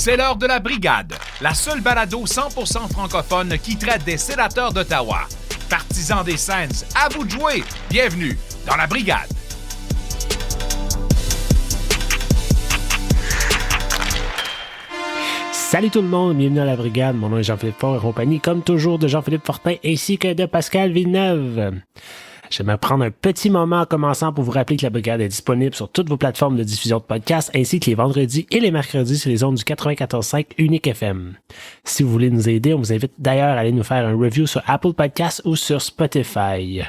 C'est l'heure de la Brigade, la seule balado 100% francophone qui traite des sénateurs d'Ottawa. Partisans des Sens, à vous de jouer. Bienvenue dans la Brigade. Salut tout le monde, bienvenue à la Brigade. Mon nom est Jean-Philippe Fort, en compagnie, comme toujours, de Jean-Philippe Fortin ainsi que de Pascal Villeneuve. J'aimerais prendre un petit moment en commençant pour vous rappeler que la Brigade est disponible sur toutes vos plateformes de diffusion de podcasts, ainsi que les vendredis et les mercredis sur les ondes du 94.5 Unique FM. Si vous voulez nous aider, on vous invite d'ailleurs à aller nous faire un review sur Apple Podcasts ou sur Spotify.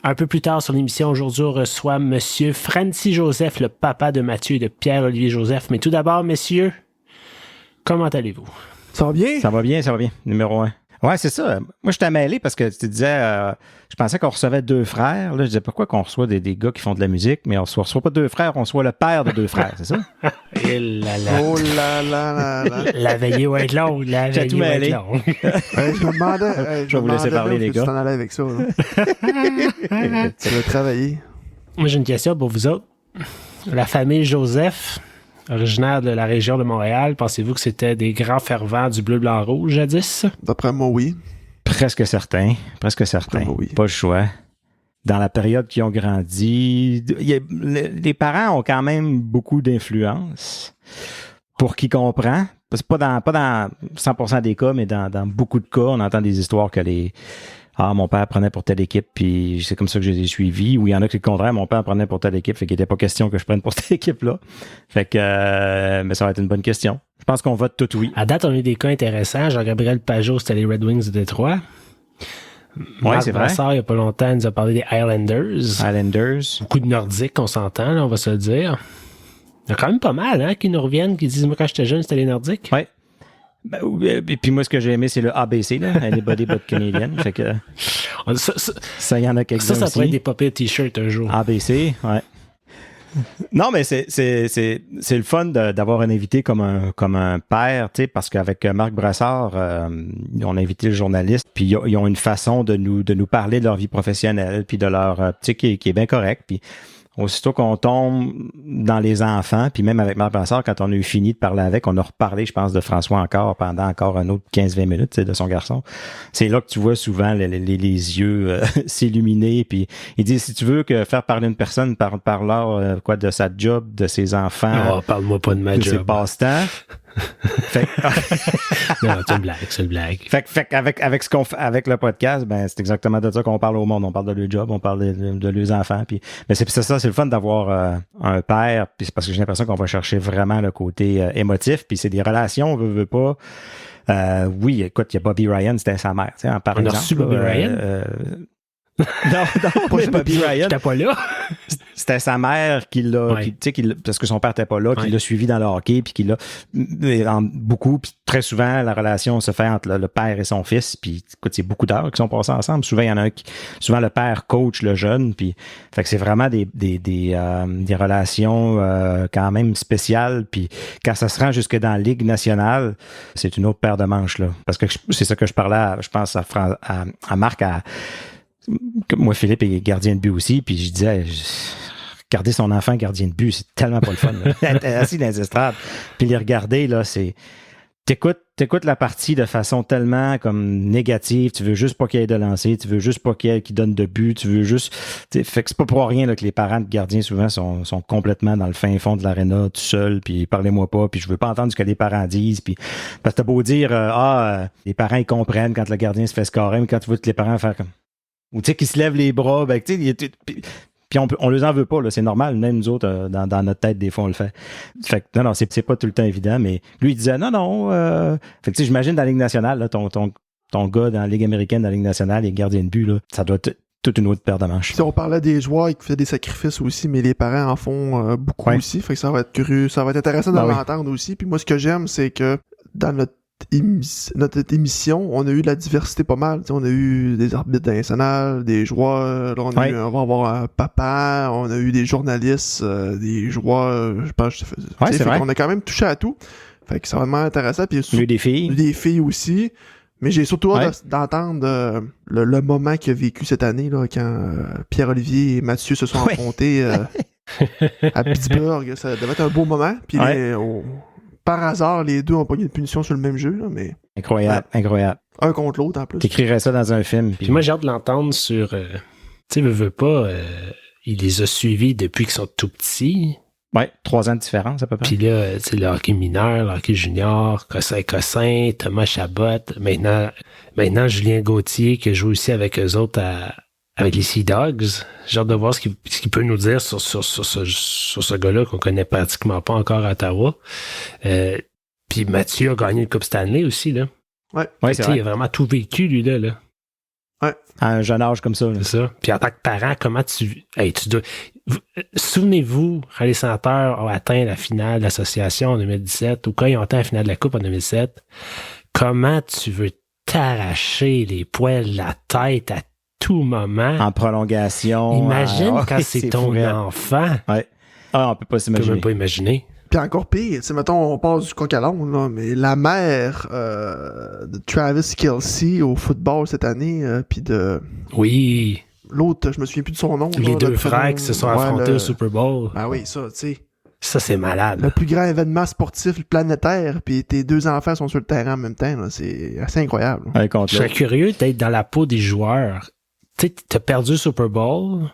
Un peu plus tard sur l'émission, aujourd'hui, on reçoit Monsieur Francis Joseph, le papa de Mathieu et de Pierre-Olivier Joseph. Mais tout d'abord, messieurs, comment allez-vous? Ça va bien? Ça va bien, numéro 1. Ouais, c'est ça. Moi, je t'ai mêlé parce que tu te disais, je pensais qu'on recevait 2 frères. Là, je disais, pourquoi qu'on reçoit des gars qui font de la musique, mais on reçoit pas 2 frères, on reçoit le père de 2 frères, c'est ça? Et là là. Oh là là là là. La veillée va être longue, la J'ai tout veillée va être mêlé. longue. Je me demandais. Je vais vous laisser parler, les gars. Tu t'en allais avec ça, là. Tu vas travailler. Moi, j'ai une question pour vous autres. La famille Joseph, originaire de la région de Montréal, pensez-vous que c'était des grands fervents du bleu-blanc-rouge jadis? D'après moi, oui. Presque certain. Oui. Pas le choix. Dans la période qu'ils ont grandi, les parents ont quand même beaucoup d'influence. Pour qui comprend, c'est pas dans 100% des cas, mais dans beaucoup de cas, on entend des histoires que mon père prenait pour telle équipe, puis c'est comme ça que je les ai suivis. Ou il y en a qui le contraire, mon père prenait pour telle équipe, fait qu'il n'était pas question que je prenne pour cette équipe-là. Fait que, mais ça va être une bonne question. Je pense qu'on vote tout oui. À date, on a eu des cas intéressants. Jean-Gabriel Pajot, c'était les Red Wings de Détroit. Oui, Marc c'est vrai. Brassard, il n'y a pas longtemps, il nous a parlé des Highlanders. Beaucoup de Nordiques, on s'entend, là, on va se le dire. Il y a quand même pas mal, hein, qui nous reviennent, qui disent, moi, quand j'étais jeune, c'était les Nordiques. Oui. Et puis moi, ce que j'ai aimé, c'est le ABC, là. Anybody but Canadian. Fait que ça, il y en a quelques-uns ça aussi. pourrait être des papiers t-shirts un jour. ABC, ouais. Non, mais c'est le fun d'avoir un invité comme un père, tu sais, parce qu'avec Marc Brassard, on a invité le journaliste, puis ils ont une façon de nous parler de leur vie professionnelle, puis de leur, tu sais, qui est bien correct, puis aussitôt qu'on tombe dans les enfants, puis même avec Marc Brassard, quand on a eu fini de parler avec, on a reparlé, je pense, de François encore pendant encore un autre 15-20 minutes, tu sais, de son garçon. C'est là que tu vois souvent les yeux s'illuminer, puis il dit, si tu veux que faire parler une personne, parle-leur quoi de sa job, de ses enfants. Oh, parle-moi pas de ma de job. ses passe-temps. Non, c'est une blague. Fait avec ce qu'on fait avec le podcast, ben c'est exactement de ça qu'on parle au monde. On parle de leur job, on parle de leurs enfants. Puis, mais c'est ça, c'est le fun d'avoir un père. Puis c'est parce que j'ai l'impression qu'on va chercher vraiment le côté émotif. Puis c'est des relations, on veut pas. Oui, écoute, il y a Bobby Ryan, c'était sa mère. Tu sais, par on exemple. a reçu Bobby Ryan. Non, mais Bobby Ryan. J'étais pas là. C'était sa mère qui l'a, Ouais. parce que son père était pas là, qui Ouais. l'a suivi dans le hockey, puis qui l'a beaucoup, puis très souvent la relation se fait entre le père et son fils, puis écoute, c'est beaucoup d'heures qui sont passées ensemble. Souvent il y en a un souvent le père coach le jeune, puis fait que c'est vraiment des relations quand même spéciales, puis quand ça se rend jusque dans la Ligue nationale, c'est une autre paire de manches là, parce que c'est ça que je parlais, je pense à Marc moi, Philippe est gardien de but aussi, puis je disais, regarder son enfant gardien de but, c'est tellement pas le fun. Être assis dans les estrades, puis les regarder, là, c'est... T'écoutes la partie de façon tellement comme négative, tu veux juste pas qu'il y ait de lancer, tu veux juste pas qu'il donne de but, tu veux juste... Fait que c'est pas pour rien là, que les parents de gardiens souvent sont complètement dans le fin fond de l'aréna, tout seul, puis parlez-moi pas, puis je veux pas entendre ce que les parents disent, puis parce que t'as beau dire, les parents ils comprennent quand le gardien se fait scorer, mais quand tu vois que les parents faire comme... Ou tu sais, qui se lèvent les bras, ben tu sais, puis on les en veut pas, là, c'est normal, même nous autres, dans notre tête, des fois, on le fait. Fait que non, c'est pas tout le temps évident, mais lui, il disait non, fait que tu sais, j'imagine dans la Ligue nationale, là, ton gars dans la Ligue américaine, dans la Ligue nationale, les gardiens de but, là, ça doit être toute une autre paire de manches. Si on parlait des joueurs qui faisaient des sacrifices aussi, mais les parents en font beaucoup aussi, fait que ça va être curieux, ça va être intéressant de l'entendre aussi. Puis moi, ce que j'aime, c'est que dans notre émission, on a eu de la diversité pas mal. T'sais, on a eu des arbitres nationaux, des joueurs, là, on va avoir un papa, on a eu des journalistes, des joueurs, je pense. C'est vrai. On a quand même touché à tout. Fait que c'est vraiment intéressant. Puis il y a eu des filles. Des filles aussi. Mais j'ai surtout hâte d'entendre le moment qu'il a vécu cette année, là, quand Pierre-Olivier et Mathieu se sont affrontés à Pittsburgh. Ça devait être un beau moment. Puis par hasard, les deux ont pogné une punition sur le même jeu, là, mais... Incroyable. Un contre l'autre, en plus. T'écrirais ça dans un film. Puis moi, j'ai hâte de l'entendre sur... tu sais, veux pas, il les a suivis depuis qu'ils sont tout petits. Ouais, 3 ans de différence à peu près. Puis là, tu sais, le hockey mineur, le hockey junior, Cossin, Thomas Chabot, maintenant Julien Gauthier, qui joue aussi avec eux autres avec les Sea Dogs. J'ai hâte de voir ce qu'il peut nous dire sur ce gars-là qu'on connaît pratiquement pas encore à Ottawa. Puis Mathieu a gagné le Coupe Stanley aussi, là. Ouais, c'est vrai. Il a vraiment tout vécu, lui, là. Ouais. À un jeune âge comme ça. C'est ça. Puis en tant que parent, comment tu dois... Souvenez-vous, quand les sénateurs ont atteint la finale d'association en 2017 ou quand ils ont atteint la finale de la Coupe en 2007, comment tu veux t'arracher les poils de la tête à tout moment? En prolongation. Imagine quand c'est ton enfant. Ouais. Ah, on peut pas On s'imaginer. peut même pas imaginer. Puis encore pire, tu sais, mettons, on passe du coq à l'âne, là, mais la mère de Travis Kelce au football cette année, puis de... Oui. L'autre, je me souviens plus de son nom. Les là, deux frères qui se sont affrontés au Super Bowl. Ah oui, ça, tu sais. Ça, c'est malade. Le plus grand événement sportif planétaire, puis tes deux enfants sont sur le terrain en même temps, là, c'est assez incroyable. Un contre Je serais l'autre. curieux d'être dans la peau des joueurs. Tu sais, t'as perdu le Super Bowl,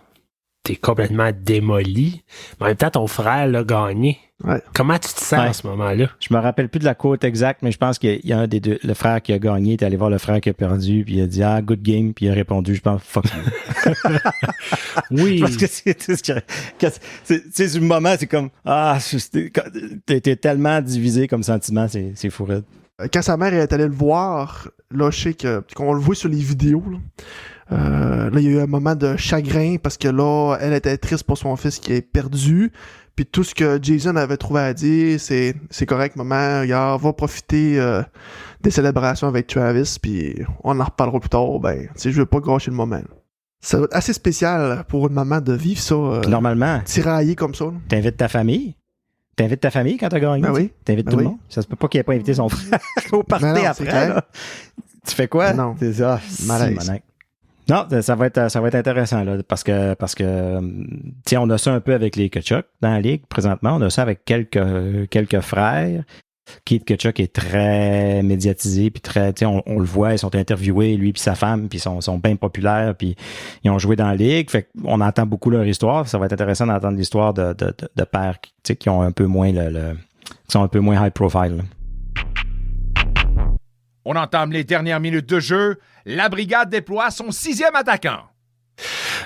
t'es complètement démoli, mais en même temps, ton frère l'a gagné. Ouais. Comment tu te sens à ce moment-là? Je me rappelle plus de la quote exacte, mais je pense qu'il y a un des deux, le frère qui a gagné, est allé voir le frère qui a perdu, puis il a dit « Ah, good game », puis il a répondu « Je pense, fuck you ». Oui. Parce que c'est tout ce c'est du moment, c'est comme « Ah, t'es tellement divisé comme sentiment, c'est fou raide. » Quand sa mère est allée le voir, là, je sais qu'on le voit sur les vidéos, là, il y a eu un moment de chagrin parce que là, elle était triste pour son fils qui est perdu. Puis tout ce que Jason avait trouvé à dire, c'est correct, maman, regarde, va profiter des célébrations avec Travis, puis on en reparlera plus tard. Ben, tu sais, je veux pas gâcher le moment. Là. Ça va être assez spécial pour une maman de vivre ça. Normalement, tiraillé comme ça. Là. t'invites ta famille. T'invites ta famille quand t'as gagné. Ben oui. T'invites Ben tout oui. le monde. Ça se peut pas qu'il ait pas invité son frère au party Non, c'est après. clair. Là. Tu fais quoi? Non. C'est ça. Malaise. Simonac. Non, ça va être intéressant là, parce que tiens, on a ça un peu avec les Tkachuk dans la ligue présentement. On a ça avec quelques frères. Keith Tkachuk est très médiatisé, puis très, tu sais, on le voit, ils sont interviewés, lui puis sa femme, puis ils sont bien populaires, puis ils ont joué dans la ligue. Fait qu'on entend beaucoup leur histoire. Ça va être intéressant d'entendre l'histoire de pères, tu sais, qui ont un peu moins qui sont un peu moins high profile. Là. On entame les dernières minutes de jeu. La brigade déploie son 6e attaquant.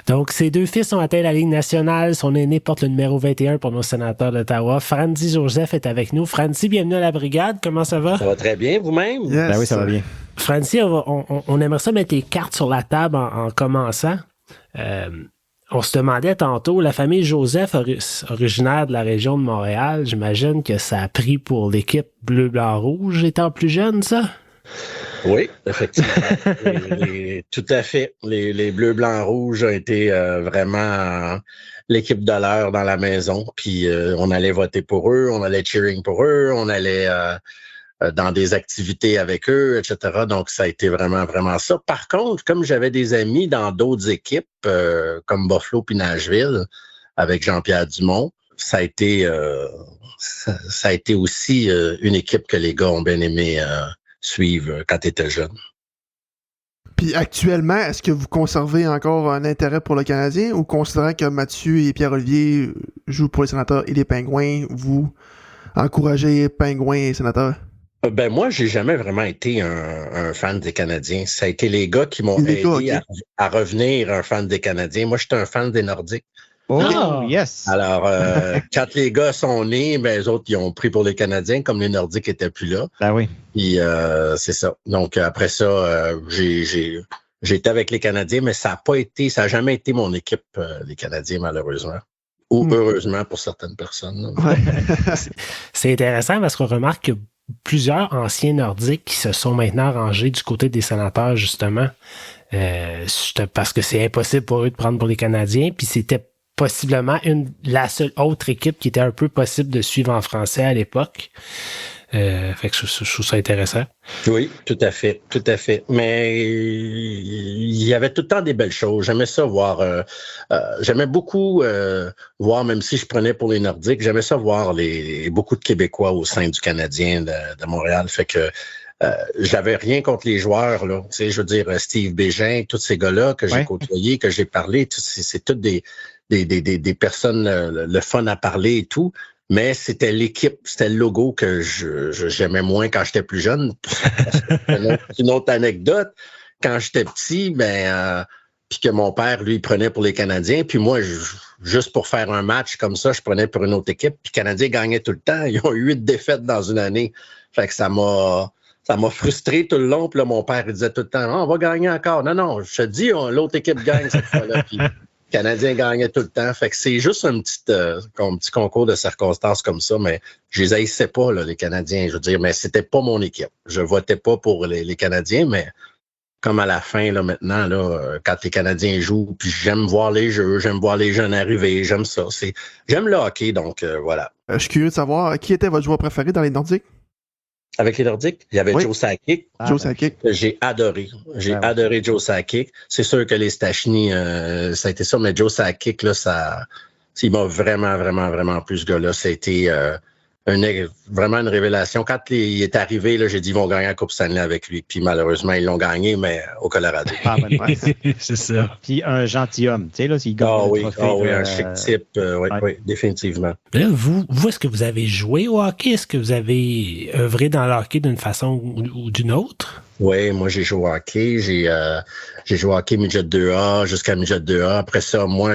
Donc, ces deux fils ont atteint la Ligue nationale. Son aîné porte le numéro 21 pour nos sénateurs d'Ottawa. Franzi Joseph est avec nous. Franzi, bienvenue à la brigade. Comment ça va? Ça va très bien, vous-même? Yes. Ben oui, ça va bien. Franzi, on aimerait ça mettre les cartes sur la table en commençant. On se demandait tantôt, la famille Joseph, originaire de la région de Montréal, j'imagine que ça a pris pour l'équipe bleu-blanc-rouge étant plus jeune, ça? Oui, effectivement. Tout à fait. Les Bleus, Blancs, Rouges ont été vraiment l'équipe de l'heure dans la maison. Puis on allait voter pour eux, on allait cheering pour eux, on allait dans des activités avec eux, etc. Donc, ça a été vraiment, vraiment ça. Par contre, comme j'avais des amis dans d'autres équipes, comme Buffalo puis Nashville, avec Jean-Pierre Dumont, ça a été aussi une équipe que les gars ont bien aimé suivre quand tu étais jeune. Puis actuellement, est-ce que vous conservez encore un intérêt pour le Canadien ou considérant que Mathieu et Pierre-Olivier jouent pour les Sénateurs et les Pingouins, vous encouragez Pingouins et Sénateurs? Ben moi, j'ai jamais vraiment été un fan des Canadiens. Ça a été les gars qui m'ont aidé okay. à revenir un fan des Canadiens. Moi, j'étais un fan des Nordiques. Oh, yes! Alors, quand les gars sont nés, ben, les autres, ils ont pris pour les Canadiens, comme les Nordiques étaient plus là. Ben oui. Puis, c'est ça. Donc, après ça, j'ai été avec les Canadiens, mais ça a jamais été mon équipe, les Canadiens, malheureusement. Ou heureusement pour certaines personnes. Ouais. C'est intéressant parce qu'on remarque que plusieurs anciens Nordiques qui se sont maintenant rangés du côté des Sénateurs, justement, parce que c'est impossible pour eux de prendre pour les Canadiens, puis c'était possiblement la seule autre équipe qui était un peu possible de suivre en français à l'époque. Fait que je trouve ça intéressant. Oui, tout à fait. Mais il y avait tout le temps des belles choses. J'aimais ça voir. J'aimais beaucoup voir, même si je prenais pour les Nordiques, j'aimais ça voir beaucoup de Québécois au sein du Canadien de Montréal. Fait que j'avais rien contre les joueurs, là. Tu sais, je veux dire, Steve Bégin, tous ces gars-là que j'ai côtoyés, que j'ai parlé, c'est toutes des personnes le fun à parler et tout. Mais c'était l'équipe, c'était le logo que j'aimais moins quand j'étais plus jeune. Une autre anecdote, quand j'étais petit, puis que mon père, lui, prenait pour les Canadiens, puis moi, juste pour faire un match comme ça, je prenais pour une autre équipe, puis les Canadiens gagnaient tout le temps. Ils ont eu 8 défaites dans une année. Fait que ça m'a frustré tout le long. Puis là, mon père, il disait tout le temps, on va gagner encore. Non, je te dis, l'autre équipe gagne cette fois-là. Puis les Canadiens gagnaient tout le temps. Fait que c'est juste un petit concours de circonstances comme ça, mais je les haïssais pas, là, les Canadiens. Je veux dire, mais c'était pas mon équipe. Je votais pas pour les Canadiens, mais comme à la fin, là, maintenant, là, quand les Canadiens jouent, puis j'aime voir les jeux, j'aime voir les jeunes arriver, j'aime ça. J'aime le hockey, donc voilà. Je suis curieux de savoir, qui était votre joueur préféré dans les Nordiques? Avec les Nordiques, il y avait Joe Sakic. Joe Sakic. J'ai adoré. J'ai adoré Joe Sakic. C'est sûr que les Stachny, ça a été ça, mais Joe Sakic, là, il m'a vraiment, vraiment, vraiment plu, ce gars-là. Ça a été vraiment une révélation. Quand il est arrivé, là, j'ai dit, ils vont gagner la Coupe Stanley avec lui. Puis malheureusement, ils l'ont gagné, mais au Colorado. C'est ça. Puis un gentilhomme, tu sais, là, s'il gagne le trophée. Un chic type, oui, définitivement. Là, vous, est-ce que vous avez joué au hockey? Est-ce que vous avez œuvré dans le hockey d'une façon ou d'une autre? Oui, moi, j'ai joué au hockey. J'ai joué au hockey midget 2A jusqu'à midget 2A. Après ça, moi,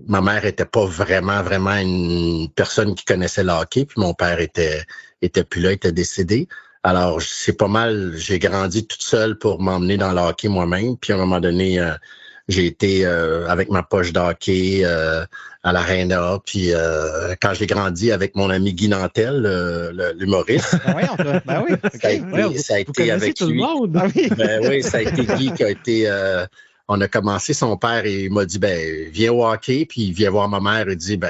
ma mère était pas vraiment une personne qui connaissait le hockey, puis mon père était plus là, était décédé. Alors, c'est pas mal, j'ai grandi toute seule pour m'emmener dans le hockey moi-même. Puis à un moment donné, j'ai été avec ma poche de hockey à l'Arena. Puis quand j'ai grandi avec mon ami Guy Nantel, l'humoriste. Ça a été avec lui. Ça a été Guy qui a été... on a commencé, son père, il m'a dit, viens au hockey, puis il vient voir ma mère, il dit,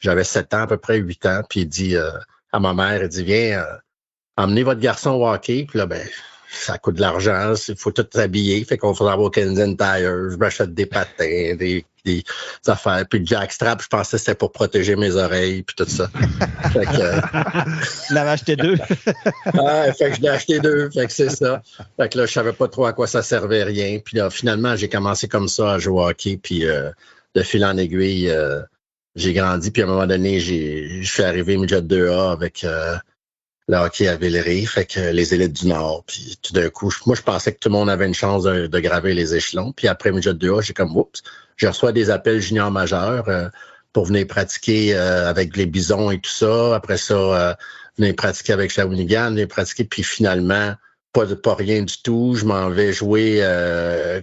j'avais 7 ans, à peu près 8 ans, puis il dit à ma mère, il dit, viens, emmenez votre garçon au hockey, puis là, ça coûte de l'argent, il faut tout s'habiller, fait qu'on faudra avoir Canadian Tire, je m'achète des patins, des affaires, puis le jackstrap, je pensais que c'était pour protéger mes oreilles, puis tout ça. Fait que... Tu l'avais acheté 2. Fait que je l'ai acheté 2, fait que c'est ça. Fait que là, je savais pas trop à quoi ça servait, rien. Puis là, finalement, j'ai commencé comme ça à jouer au hockey, puis de fil en aiguille, j'ai grandi, puis à un moment donné, je suis arrivé midget 2A avec... le hockey à Villeray, fait que les élites du Nord. Puis tout d'un coup, moi, je pensais que tout le monde avait une chance de graver les échelons. Puis après midget 2A, j'ai comme, oups, je reçois des appels juniors majeurs pour venir pratiquer avec les Bisons et tout ça. Après ça, venir pratiquer avec Shawinigan, venir pratiquer. Puis finalement, pas rien du tout. Je m'en vais jouer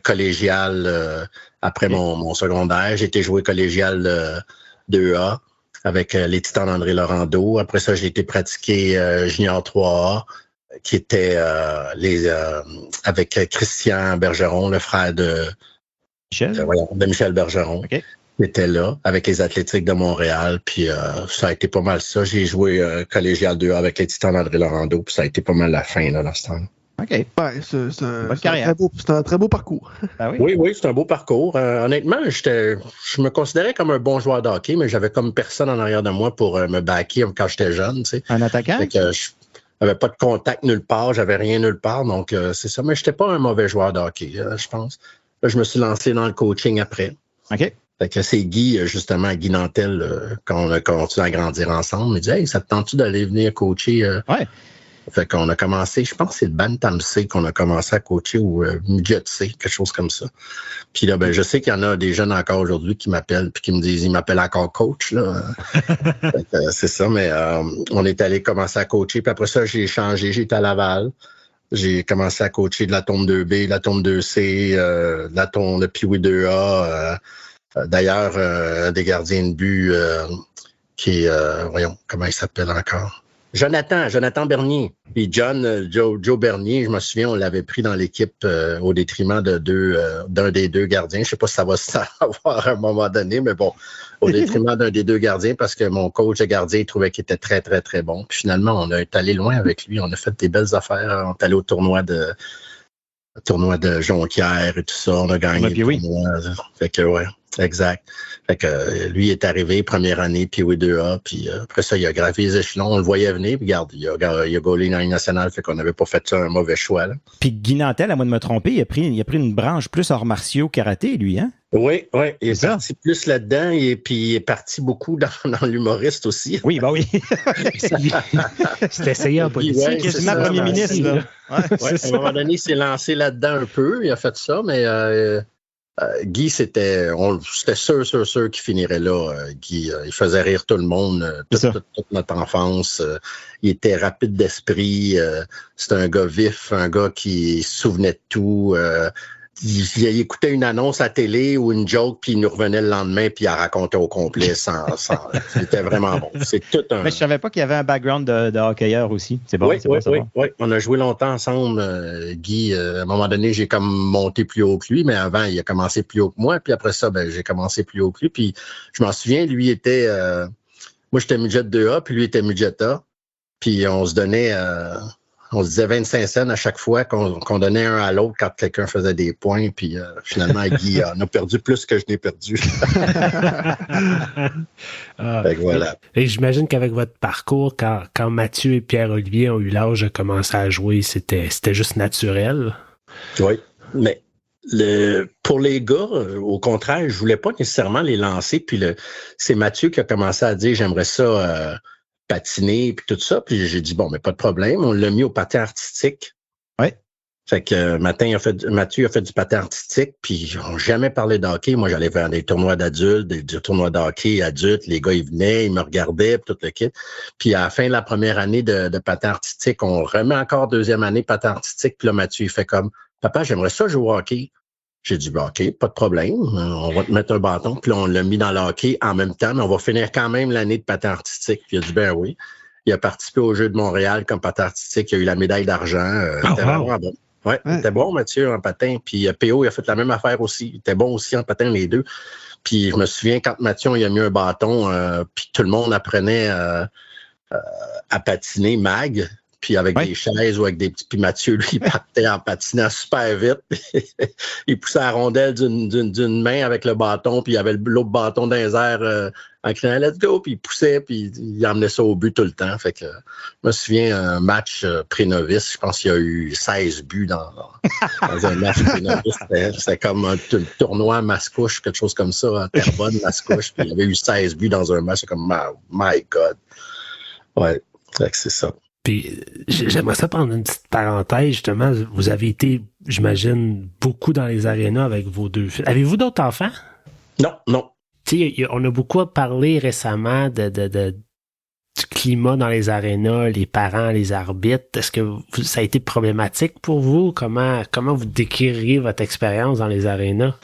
collégial après mon secondaire. J'ai été jouer collégial 2A. Avec les Titans d'André Laurando. Après ça, j'ai été pratiquer Junior 3A, qui était avec Christian Bergeron, le frère de Michel Bergeron, qui était là, avec les Athlétiques de Montréal. Puis ça a été pas mal ça. J'ai joué collégial 2A avec les Titans d'André Laurando, puis ça a été pas mal la fin, là, dans ce temps. OK. C'est un très beau parcours. Oui, c'est un beau parcours. Honnêtement, je me considérais comme un bon joueur de hockey, mais j'avais comme personne en arrière de moi pour me backer quand j'étais jeune. Tu sais. Un attaquant? Fait que je n'avais pas de contact nulle part, j'avais rien nulle part, donc c'est ça. Mais je n'étais pas un mauvais joueur de hockey, je pense. Là, je me suis lancé dans le coaching après. OK. Fait que c'est Guy, justement, Guy Nantel, quand on a continué à grandir ensemble, il me dit « Hey, ça te tente-tu d'aller venir coacher? Ouais. Fait qu'on a commencé, je pense que c'est le Bantam C qu'on a commencé à coacher ou Midget C, quelque chose comme ça. Puis là, je sais qu'il y en a des jeunes encore aujourd'hui qui m'appellent puis qui me disent, ils m'appellent encore coach, là. C'est ça, mais on est allé commencer à coacher. Puis après ça, j'ai changé, j'étais à Laval. J'ai commencé à coacher de la tombe 2B, de la tombe 2C, de la tombe de Pee-Wee 2A. D'ailleurs, des gardiens de but qui est, voyons, comment il s'appelle encore? Jonathan Bernier. Puis Joe Bernier, je me souviens, on l'avait pris dans l'équipe au détriment d'un des deux gardiens. Je sais pas si ça va se savoir à un moment donné, mais bon, au détriment d'un des deux gardiens parce que mon coach de gardien trouvait qu'il était très, très, très bon. Puis finalement, on est allé loin avec lui. On a fait des belles affaires. On est allé au tournoi de Jonquière et tout ça. On a gagné le tournoi. Fait que, ouais, exact. Fait que lui est arrivé, première année, puis oui, 2A, puis après ça, il a gravé les échelons, on le voyait venir, puis regarde, il a gaulé dans la Ligue nationale, fait qu'on n'avait pas fait ça un mauvais choix. Là. Puis Guy Nantel, à moins de me tromper, il a pris une branche plus arts martiaux karaté, lui, hein? Oui, il est parti plus là-dedans, et puis il est parti beaucoup dans l'humoriste aussi. Oui, ben oui. C'est essayé en politique. Ouais, quasiment premier ministre, là. Ouais, à un moment donné, il s'est lancé là-dedans un peu, il a fait ça, mais... Guy, c'était sûr qu'il finirait là. Guy, il faisait rire tout le monde toute notre enfance. Il était rapide d'esprit. C'était un gars vif, un gars qui se souvenait de tout. Il écoutait une annonce à télé ou une joke, puis il nous revenait le lendemain, puis il la racontait au complet C'était vraiment bon. C'est tout un... Mais je savais pas qu'il y avait un background de hockeyeur aussi. C'est bon, oui. On a joué longtemps ensemble, Guy. À un moment donné, j'ai comme monté plus haut que lui, mais avant, il a commencé plus haut que moi, puis après ça, j'ai commencé plus haut que lui. Puis je m'en souviens, lui était... moi, j'étais midget 2A, puis lui était midget A. Puis on se donnait... on se disait 25 cents à chaque fois qu'on donnait un à l'autre quand quelqu'un faisait des points. Puis finalement, Guy en a perdu plus que je n'ai perdu. Fait que voilà. Et j'imagine qu'avec votre parcours, quand Mathieu et Pierre-Olivier ont eu l'âge de commencer à jouer, c'était juste naturel. Oui, mais pour les gars, au contraire, je voulais pas nécessairement les lancer. Puis c'est Mathieu qui a commencé à dire « j'aimerais ça... patiner puis tout ça, puis j'ai dit bon, mais pas de problème, on l'a mis au patin artistique. Oui. Fait que Mathieu a fait du patin artistique, puis on n'a jamais parlé de hockey. Moi, j'allais faire des tournois d'adultes, des tournois de hockey adultes, les gars, ils venaient, ils me regardaient, puis tout le kit. Puis à la fin de la première année de patin artistique, on remet encore deuxième année patin artistique, puis là, Mathieu, il fait comme « Papa, j'aimerais ça jouer au hockey. » J'ai dit, OK, pas de problème, on va te mettre un bâton. Puis là, on l'a mis dans le hockey en même temps, mais on va finir quand même l'année de patin artistique. Puis il a dit, ben oui. Il a participé aux Jeux de Montréal comme patin artistique. Il a eu la médaille d'argent. C'était vraiment bon. Ouais, c'était bon, Mathieu, en patin. Puis PO, il a fait la même affaire aussi. Il était bon aussi en patin, les deux. Puis je me souviens, quand Mathieu, il a mis un bâton, puis tout le monde apprenait à patiner mag. Puis avec des chaises ou avec des petits... Puis Mathieu, lui, il partait en patinant super vite. Il poussait la rondelle d'une main avec le bâton, puis il avait l'autre bâton dans les airs en criant « Let's go », puis il poussait, puis il emmenait ça au but tout le temps. Fait que je me souviens, un match pré-novice, je pense qu'il y a eu 16 buts dans un match pré-novice. C'était comme un tournoi Mascouche, quelque chose comme ça, à Terrebonne, Mascouche, puis il y avait eu 16 buts dans un match. C'est comme « My God ». Ouais, c'est ça. Puis j'aimerais ça prendre une petite parenthèse, justement. Vous avez été, j'imagine, beaucoup dans les arénas avec vos deux filles. Avez-vous d'autres enfants? Non. Tu sais, on a beaucoup parlé récemment du climat dans les arénas, les parents, les arbitres. Est-ce que ça a été problématique pour vous? Comment vous décririez votre expérience dans les arénas?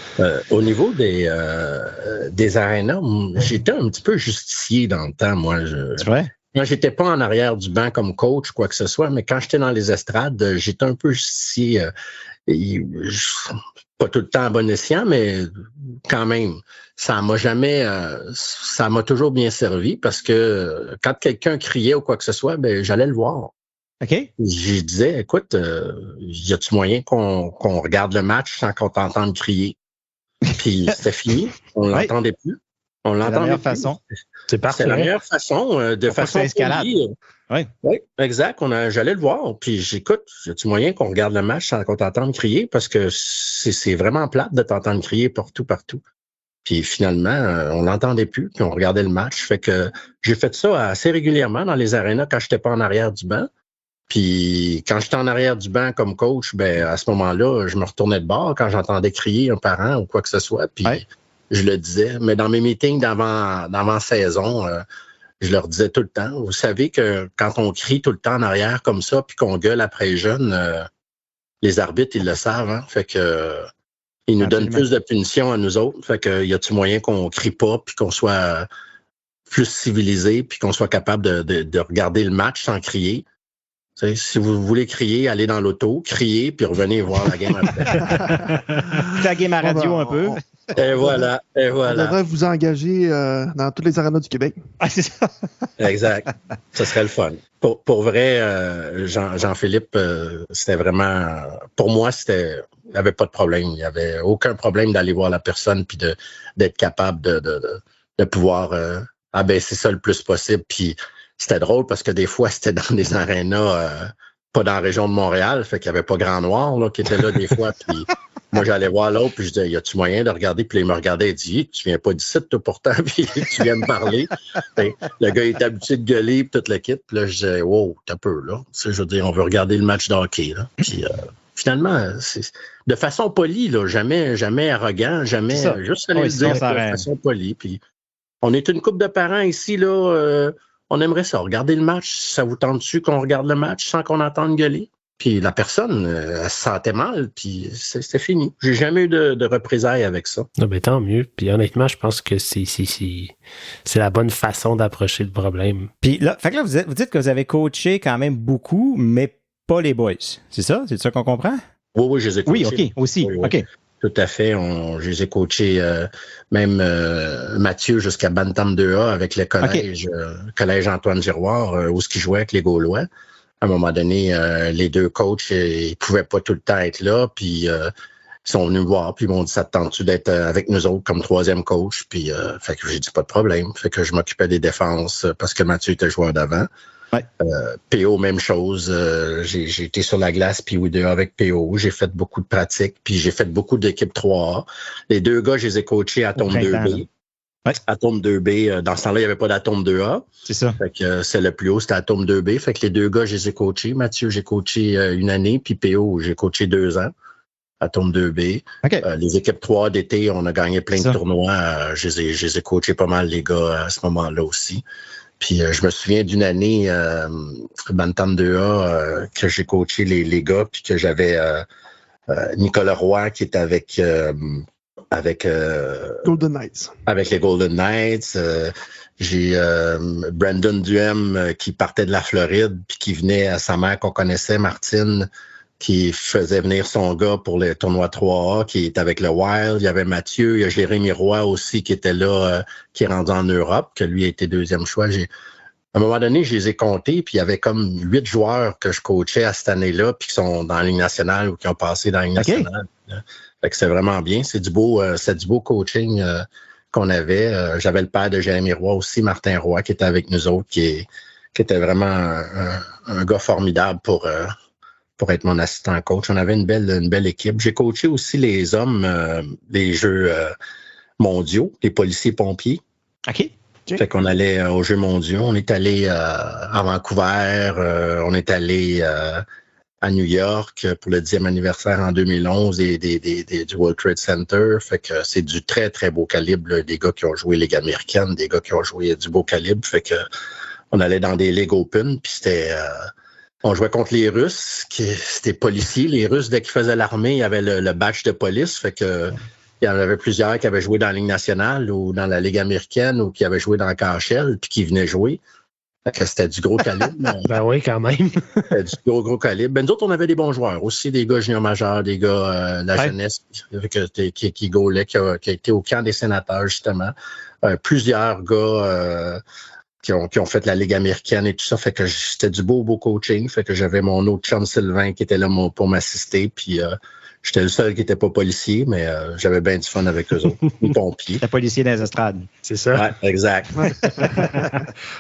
Au niveau des arénas, j'étais un petit peu justicier dans le temps, moi. C'est vrai? Moi, j'étais pas en arrière du banc comme coach, quoi que ce soit, mais quand j'étais dans les estrades, j'étais un peu justicier. Pas tout le temps à bon escient, mais quand même, ça m'a toujours bien servi parce que quand quelqu'un criait ou quoi que ce soit, j'allais le voir. OK. Je disais, écoute, y a-tu moyen qu'on regarde le match sans qu'on t'entende crier? Puis c'était fini, on l'entendait plus. On l'entendait la meilleure plus. façon. C'est parfait. C'est la meilleure façon, de façon escalade. Oui, exact. J'allais le voir. Puis j'écoute, y-a-tu moyen qu'on regarde le match sans qu'on t'entende crier? Parce que c'est vraiment plate de t'entendre crier partout. Puis finalement, on l'entendait plus, puis on regardait le match. Fait que j'ai fait ça assez régulièrement dans les arénas quand j'étais pas en arrière du banc. Puis quand j'étais en arrière du banc comme coach, à ce moment-là, je me retournais de bord quand j'entendais crier un parent ou quoi que ce soit. Puis je le disais. Mais dans mes meetings d'avant-saison, je leur disais tout le temps, vous savez que quand on crie tout le temps en arrière comme ça, puis qu'on gueule après les jeunes, les arbitres, ils le savent. Hein? Fait que ils nous donnent plus de punitions à nous autres. Fait que y a-tu moyen qu'on crie pas, puis qu'on soit plus civilisé, puis qu'on soit capable de regarder le match sans crier. T'sais, si vous voulez crier, allez dans l'auto, criez, puis revenez voir la game après. La game à radio un peu. Et voilà. On devrait vous engager dans toutes les arénas du Québec. Ah, c'est ça. Exact. Ce serait le fun. Pour vrai, Jean-Philippe, c'était vraiment... Pour moi, il n'y avait pas de problème. Il n'y avait aucun problème d'aller voir la personne puis d'être capable de pouvoir abaisser ça le plus possible. Puis c'était drôle parce que des fois, c'était dans des arénas pas dans la région de Montréal, fait qu'il n'y avait pas Grand Noir là, qui était là des fois. Puis moi, j'allais voir l'autre, puis je disais, y a-tu moyen de regarder? Puis il me regardait et dit, tu viens pas d'ici, toi, pourtant, puis tu viens me parler. Le gars est habitué de gueuler, puis toute l'équipe. Puis là, je disais, wow, t'as peu, là. Tu sais, je veux dire, on veut regarder le match de hockey, là. Puis finalement, c'est de façon polie, là, jamais arrogant, jamais, juste aller le dire de façon polie. Puis on est une couple de parents ici, là, on aimerait ça, regarder le match. Ça vous tente-tu qu'on regarde le match sans qu'on entende gueuler? Puis la personne, elle se sentait mal, puis c'était fini. J'ai jamais eu de représailles avec ça. Ah ben, tant mieux. Puis honnêtement, je pense que c'est la bonne façon d'approcher le problème. Puis là, fait que là, vous dites que vous avez coaché quand même beaucoup, mais pas les boys. C'est ça? C'est ça qu'on comprend? Oui, je les ai coachés. Oui, OK, aussi. Oui. OK. Tout à fait. Je les ai coachés, même Mathieu jusqu'à Bantam 2A avec le collège, collège Antoine Giroir, où il jouait avec les Gaulois. À un moment donné, les deux coachs, ils pouvaient pas tout le temps être là, puis ils sont venus me voir, puis ils m'ont dit, ça te tente-tu d'être avec nous autres comme troisième coach? Puis fait que j'ai dit, pas de problème. Fait que je m'occupais des défenses parce que Mathieu était joueur d'avant. Ouais. PO, même chose. J'ai été sur la glace, puis oui, avec PO. J'ai fait beaucoup de pratiques, puis j'ai fait beaucoup d'équipes 3A. Les deux gars, je les ai coachés à Atome 2B. Ouais. Atome 2B, dans ce temps-là, il n'y avait pas d'Atome 2A. C'est ça. Fait que c'est le plus haut, c'était Atome 2B. Fait que les deux gars, je les ai coachés. Mathieu, j'ai coaché une année, puis PO, j'ai coaché 2 ans. Atome 2B. Okay. Les équipes 3 d'été, on a gagné plein de tournois. Je les ai coachés pas mal, les gars, à ce moment-là aussi. Puis je me souviens d'une année, Bantam 2A, que j'ai coaché les gars, puis que j'avais Nicolas Roy qui était avec Golden Knights. Avec les Golden Knights. J'ai Brandon Duhem qui partait de la Floride, puis qui venait à sa mère qu'on connaissait, Martine, qui faisait venir son gars pour les tournois 3A, qui est avec le Wild. Il y avait Mathieu, il y a Jérémy Roy aussi qui était là, qui est rendu en Europe, que lui a été deuxième choix. À un moment donné, je les ai comptés, puis il y avait comme 8 joueurs que je coachais à cette année-là, puis qui sont dans la Ligue nationale ou qui ont passé dans la Ligue nationale. Fait que c'est vraiment bien. C'est du beau coaching qu'on avait. J'avais le père de Jérémy Roy aussi, Martin Roy, qui était avec nous autres, qui était vraiment un gars formidable pour être mon assistant coach. On avait une belle équipe. J'ai coaché aussi les hommes des Jeux mondiaux, les policiers-pompiers. OK. Fait qu'on allait aux Jeux mondiaux. On est allé à Vancouver. On est allé à New York pour le 10e anniversaire en 2011 du World Trade Center. Fait que c'est du très, très beau calibre. Là, des gars qui ont joué Ligue américaine, des gars qui ont joué du beau calibre. Fait que on allait dans des Ligues Open, puis c'était... on jouait contre les Russes, c'était policiers. Les Russes, dès qu'ils faisaient l'armée, il y avait le badge de police. Fait que il y en avait plusieurs qui avaient joué dans la Ligue nationale ou dans la Ligue américaine ou qui avaient joué dans le KHL puis qui venaient jouer. Fait que c'était du gros calibre. Ben oui, quand même. C'était du gros calibre. Ben, nous autres, on avait des bons joueurs. Aussi des gars juniors majeurs, des gars de la jeunesse qui gaulaient, qui a été au camp des sénateurs, justement. Plusieurs gars... qui ont fait la Ligue américaine et tout ça. Fait que c'était du beau coaching. Fait que j'avais mon autre chum Sylvain qui était là pour m'assister. Puis j'étais le seul qui n'était pas policier, mais j'avais bien du fun avec eux autres. Les pompiers. Le policier dans les estrades. C'est ça. Ouais, exact.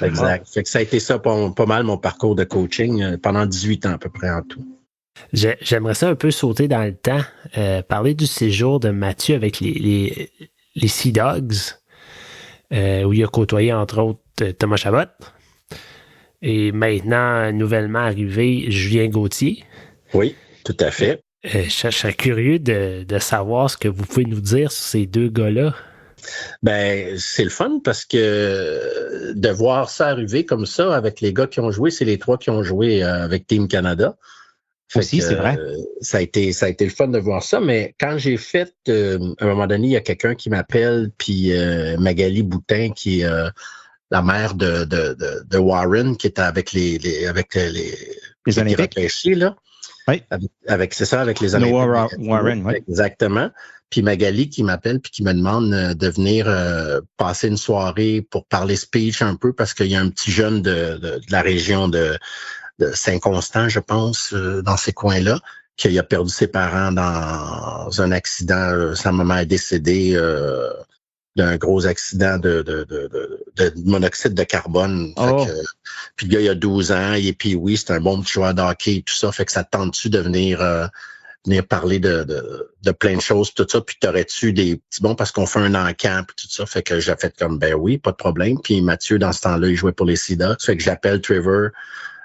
Exact. Fait que ça a été ça pas mal mon parcours de coaching pendant 18 ans à peu près en tout. J'aimerais ça un peu sauter dans le temps. Parler du séjour de Mathieu avec les Sea Dogs, où il a côtoyé entre autres Thomas Chabot. Et maintenant, nouvellement arrivé, Julien Gauthier. Oui, tout à fait. Je serais curieux de savoir ce que vous pouvez nous dire sur ces deux gars-là. Ben, c'est le fun parce que de voir ça arriver comme ça avec les gars qui ont joué, c'est les 3 qui ont joué avec Team Canada. Aussi, c'est vrai. Ça a été le fun de voir ça, mais quand j'ai fait, à un moment donné, il y a quelqu'un qui m'appelle, puis Magali Boutin, qui est la mère de Warren qui était avec les Olympiques. Là. Oui. C'est ça, avec les Olympiques. Noah Warren, oui. Exactement. Puis Magali qui m'appelle puis qui me demande de venir passer une soirée pour parler speech un peu parce qu'il y a un petit jeune de la région de Saint-Constant, je pense, dans ces coins-là, qui a perdu ses parents dans un accident. Sa maman est décédée d'un gros accident de monoxyde de carbone. Oh. Puis le gars, il a 12 ans, puis oui, c'est un bon petit joueur de hockey et tout ça. Fait que ça te tente-tu de venir parler de plein de choses, tout ça, puis t'aurais-tu des petits bons parce qu'on fait un encamp, puis tout ça. Fait que j'ai fait comme, ben oui, pas de problème. Puis Mathieu, dans ce temps-là, il jouait pour les Sea Dogs. Fait que j'appelle Trevor,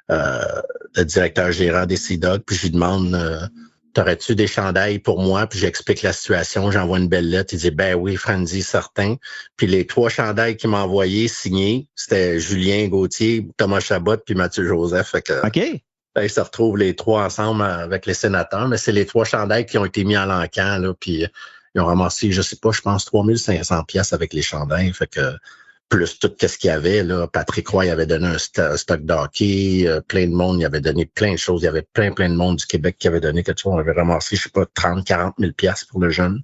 le directeur gérant des Sea Dogs, puis je lui demande... t'aurais-tu des chandails pour moi? Puis j'explique la situation, j'envoie une belle lettre. Il dit, ben oui, Franzi, certain. Puis les 3 chandails qu'il m'a envoyés, signés, c'était Julien Gauthier, Thomas Chabot, puis Mathieu Joseph. Fait que, OK. Ils se retrouvent les 3 ensemble avec les sénateurs, mais c'est les 3 chandails qui ont été mis en l'encan, là, puis ils ont ramassé, je sais pas, je pense 3500 pièces avec les chandails. Fait que plus tout ce qu'il y avait, là. Patrick Roy avait donné un stock d'hockey, plein de monde, il avait donné plein de choses. Il y avait plein de monde du Québec qui avait donné quelque chose. On avait ramassé, je sais pas, 30-40 000 piastres pour le jeune.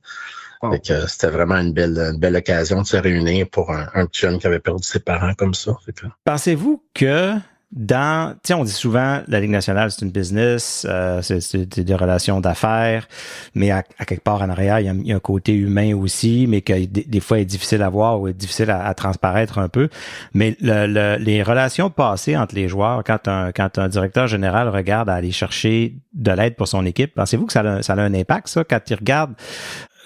Oh. Fait que c'était vraiment une belle occasion de se réunir pour un petit jeune qui avait perdu ses parents comme ça. Fait que... Pensez-vous que on dit souvent la Ligue nationale, c'est une business, c'est des relations d'affaires, mais à quelque part en arrière, il y a un côté humain aussi, mais que des fois est difficile à voir ou est difficile à transparaître un peu. Mais les relations passées entre les joueurs, quand un directeur général regarde à aller chercher de l'aide pour son équipe, pensez-vous que ça a un impact, ça, quand il regarde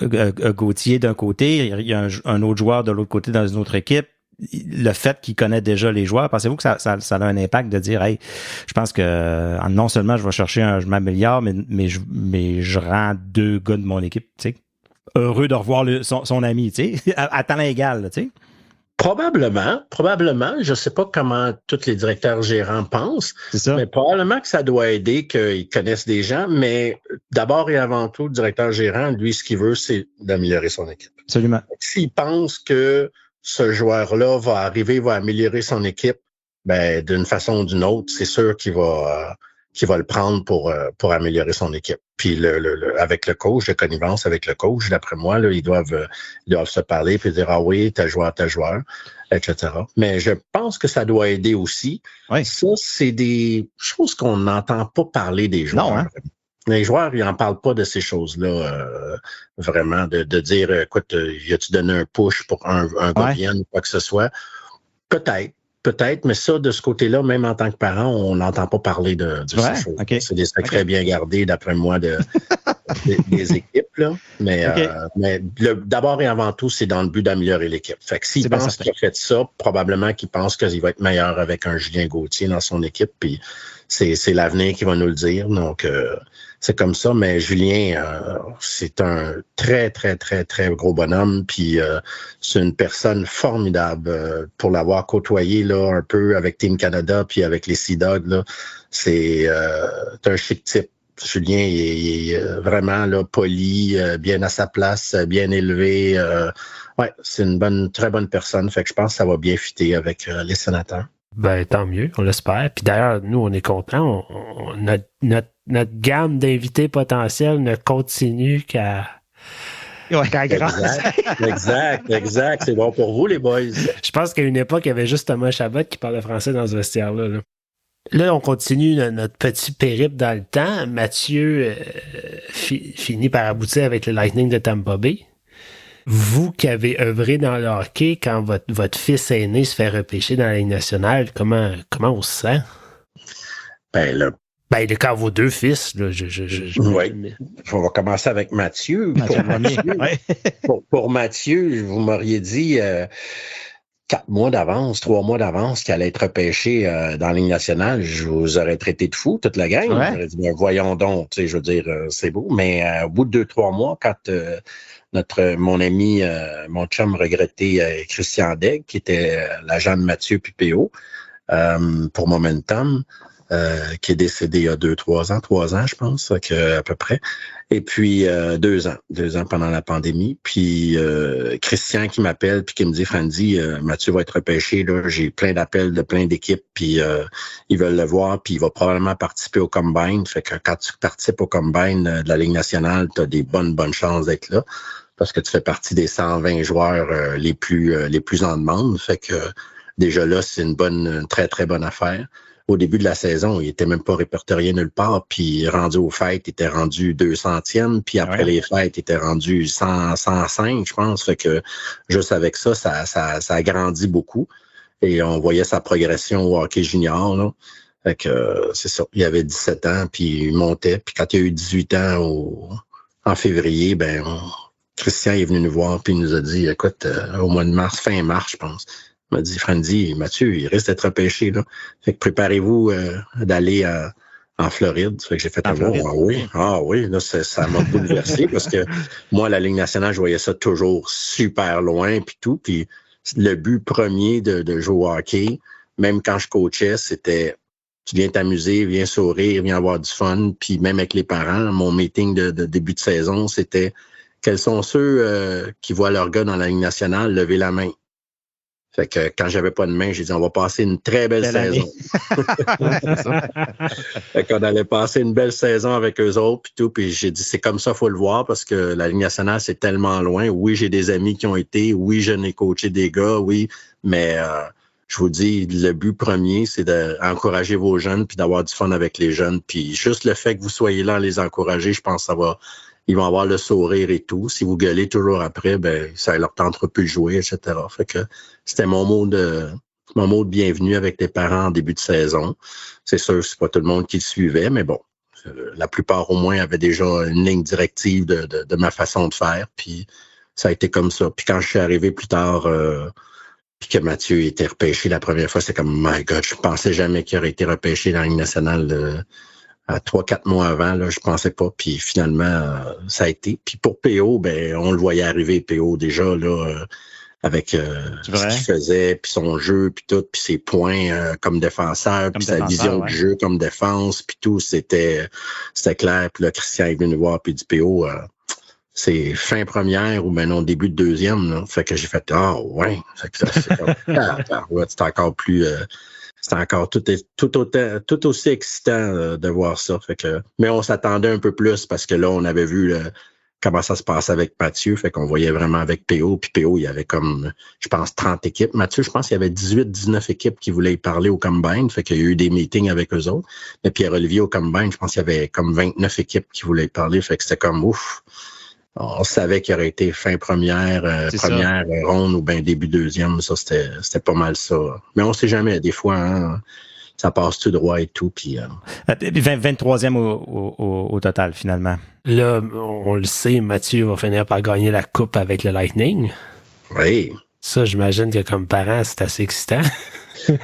Gauthier d'un côté, il y a un autre joueur de l'autre côté dans une autre équipe, le fait qu'il connaît déjà les joueurs, pensez-vous que ça a un impact de dire, hey, je pense que non seulement je vais chercher je m'améliore, mais je rends 2 gars de mon équipe, tu sais, heureux de revoir son ami, tu sais, à temps égal, tu sais. Probablement. Je sais pas comment tous les directeurs gérants pensent, c'est ça. Mais probablement que ça doit aider qu'ils connaissent des gens, mais d'abord et avant tout, le directeur gérant, lui, ce qu'il veut, c'est d'améliorer son équipe. Absolument. S'il pense que ce joueur-là va améliorer son équipe, ben d'une façon ou d'une autre, c'est sûr qu'il va le prendre pour améliorer son équipe. Puis avec le coach, de connivence avec le coach, d'après moi, là, ils doivent se parler puis dire, ah oui, tel joueur, etc. Mais je pense que ça doit aider aussi. Oui. Ça, c'est des choses qu'on n'entend pas parler des joueurs. Non, hein? Les joueurs, ils n'en parlent pas de ces choses-là, vraiment, de dire, écoute, y a-tu donné un push pour un gars bien ou quoi que ce soit? Peut-être, mais ça, de ce côté-là, même en tant que parent, on n'entend pas parler de ces choses. Okay. C'est des secrets bien gardés, d'après moi, des équipes, là. Mais d'abord et avant tout, c'est dans le but d'améliorer l'équipe. Fait que s'il pense qu'il a fait ça, probablement qu'il pense qu'il va être meilleur avec un Julien Gauthier dans son équipe, puis c'est l'avenir qui va nous le dire. Donc, c'est comme ça, mais Julien, c'est un très, très, très, très gros bonhomme, puis c'est une personne formidable pour l'avoir côtoyé là un peu avec Team Canada, puis avec les Sea Dogs, là. C'est un chic type. Julien, il est vraiment là, poli, bien à sa place, bien élevé. Ouais, c'est une très bonne personne. Fait que je pense que ça va bien fitter avec les sénateurs. Ben, tant mieux, on l'espère. Puis d'ailleurs, nous, on est contents. Notre gamme d'invités potentiels ne continue qu'à Exact. C'est bon pour vous, les boys. Je pense qu'à une époque, il y avait juste Thomas Chabot qui parlait français dans ce vestiaire-là. Là, on continue notre petit périple dans le temps. Mathieu finit par aboutir avec le Lightning de Tampa Bay. Vous qui avez œuvré dans le hockey, quand votre fils aîné se fait repêcher dans la Ligue nationale, comment on se sent? Quand vos 2 fils, là, oui. On va commencer avec Mathieu. Pour Mathieu, vous m'auriez dit 3 mois d'avance qu'il allait être repêché dans la Ligue nationale. Je vous aurais traité de fou, toute la gang. Ouais. J'aurais dit, voyons donc, tu sais, je veux dire, c'est beau. Mais au bout de 2-3 mois, quand mon ami, mon chum regretté, Christian Degg, qui était l'agent de Mathieu puis PO, pour Momentum, qui est décédé il y a 3 ans, je pense, à peu près. Et puis 2 ans pendant la pandémie. Puis Christian qui m'appelle puis qui me dit, Frandy, Mathieu va être repêché. Là, j'ai plein d'appels de plein d'équipes, puis ils veulent le voir, puis il va probablement participer au Combine. Fait que quand tu participes au Combine de la Ligue nationale, tu as des bonnes chances d'être là, parce que tu fais partie des 120 joueurs les plus en demande. Fait que déjà là, c'est une très, très bonne affaire. Au début de la saison, il était même pas répertorié nulle part, puis rendu aux fêtes, il était rendu 200e, puis après les fêtes, il était rendu 105, je pense. Fait que juste avec ça a grandi beaucoup. Et on voyait sa progression au hockey junior, là. Fait que c'est ça. Il avait 17 ans, puis il montait. Puis quand il a eu 18 ans en février, Christian est venu nous voir, puis il nous a dit, écoute, au mois de mars, fin mars, je pense. Il m'a dit, Frandy, Mathieu, il risque d'être repêché, là. Fait que préparez-vous d'aller en Floride. Fait que j'ai fait oui, là, ça m'a bouleversé parce que moi, la Ligue nationale, je voyais ça toujours super loin, puis tout. Puis le but premier de jouer au hockey, même quand je coachais, c'était tu viens t'amuser, viens sourire, viens avoir du fun. Puis même avec les parents, mon meeting de début de saison, c'était quels sont ceux qui voient leur gars dans la Ligue nationale lever la main. Fait que quand j'avais pas de main, j'ai dit on va passer une très belle saison. Fait qu'on allait passer une belle saison avec eux autres puis tout. Puis j'ai dit c'est comme ça, faut le voir parce que la Ligue nationale c'est tellement loin. Oui, j'ai des amis qui ont été. Oui, je n'ai coaché des gars. Oui, mais je vous dis le but premier c'est d'encourager vos jeunes puis d'avoir du fun avec les jeunes. Puis juste le fait que vous soyez là à les encourager, je pense que ça va. Ils vont avoir le sourire et tout. Si vous gueulez toujours après, ça leur tentera plus de jouer, etc. Fait que c'était mon mot de bienvenue avec les parents en début de saison. C'est sûr, c'est pas tout le monde qui le suivait, mais bon, la plupart au moins avaient déjà une ligne directive de ma façon de faire. Puis ça a été comme ça. Puis quand je suis arrivé plus tard, puis que Mathieu était repêché la première fois, c'est comme my God, je pensais jamais qu'il aurait été repêché dans la Ligue nationale. À 3-4 mois avant, là, je pensais pas. Puis finalement, ça a été. Puis pour PO, on le voyait arriver, PO, déjà, là, avec ce qu'il faisait, puis son jeu, puis tout, puis ses points comme défenseur, puis sa vision de jeu comme défense, puis tout, c'était clair. Puis là, Christian est venu nous voir, puis il dit PO, c'est fin première ou non, début de deuxième. Là. Fait que j'ai fait ouais. Fait que c'est comme, c'est encore plus... C'était encore tout aussi excitant de voir ça. Fait que, mais on s'attendait un peu plus parce que là, on avait vu comment ça se passait avec Mathieu. Fait qu'on voyait vraiment avec PO. Puis PO, il y avait comme, je pense, 30 équipes. Mathieu, je pense qu'il y avait 18-19 équipes qui voulaient y parler au Combine. Fait qu'il y a eu des meetings avec eux autres. Mais Pierre-Olivier au Combine, je pense qu'il y avait comme 29 équipes qui voulaient y parler. Fait que c'était comme ouf. On savait qu'il aurait été fin première ronde ou début deuxième. Ça, c'était pas mal ça. Mais on sait jamais. Des fois, ça passe tout droit et tout. Puis, 23e au total, finalement. Là, on le sait, Mathieu va finir par gagner la coupe avec le Lightning. Oui. Ça, j'imagine que comme parent, c'est assez excitant.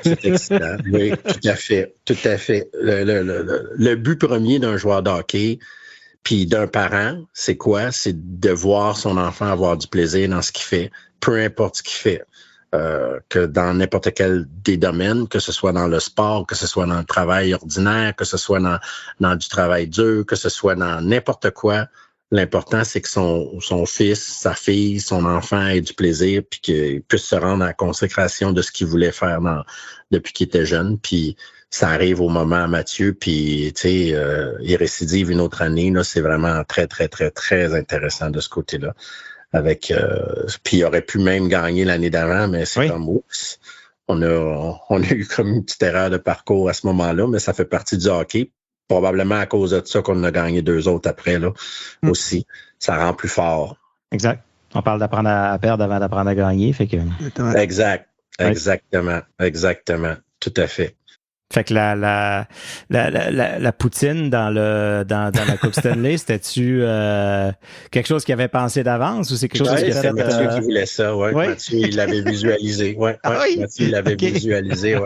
C'est excitant. Oui, tout à fait. Tout à fait. Le but premier d'un joueur de hockey, puis d'un parent, c'est quoi? C'est de voir son enfant avoir du plaisir dans ce qu'il fait, peu importe ce qu'il fait. Que dans n'importe quel des domaines, que ce soit dans le sport, que ce soit dans le travail ordinaire, que ce soit dans du travail dur, que ce soit dans n'importe quoi. L'important, c'est que son fils, sa fille, son enfant ait du plaisir puis qu'il puisse se rendre à la consécration de ce qu'il voulait faire depuis qu'il était jeune. Puis ça arrive au moment à Mathieu, puis tu sais, il récidive une autre année. Là, c'est vraiment très, très, très, très intéressant de ce côté-là. Avec puis il aurait pu même gagner l'année d'avant, mais c'est comme oups. On a eu comme une petite erreur de parcours à ce moment-là, mais ça fait partie du hockey. Probablement à cause de ça qu'on a gagné 2 autres après là aussi. Ça rend plus fort. Exact. On parle d'apprendre à perdre avant d'apprendre à gagner. Fait que... Exact. Exactement. Tout à fait. Fait que la poutine dans la Coupe Stanley, c'était-tu quelque chose qu'il avait pensé d'avance ou c'est quelque chose c'est Mathieu qui voulait ça, Mathieu, il l'avait visualisé, Mathieu, il l'avait visualisé,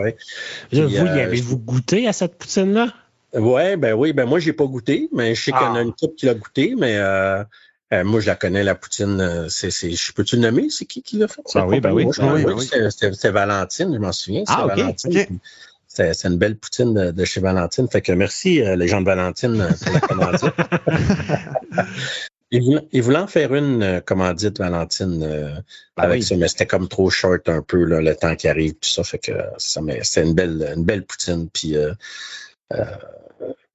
Puis, vous, y avez-vous goûté à cette poutine-là? Oui, moi, j'ai pas goûté, mais je sais qu'il y en a une couple qui l'a goûté, mais moi, je la connais, la poutine. Je peux-tu le nommer? C'est qui l'a fait? Oui. C'était Valentine, je m'en souviens. OK. C'est une belle poutine de chez Valentine. Fait que merci, les gens de Valentine, pour la commandite. Ils voulaient en faire une commandite, Valentine, avec ça, mais c'était comme trop short un peu, là, le temps qui arrive, tout ça. Fait que mais c'est une belle poutine. Puis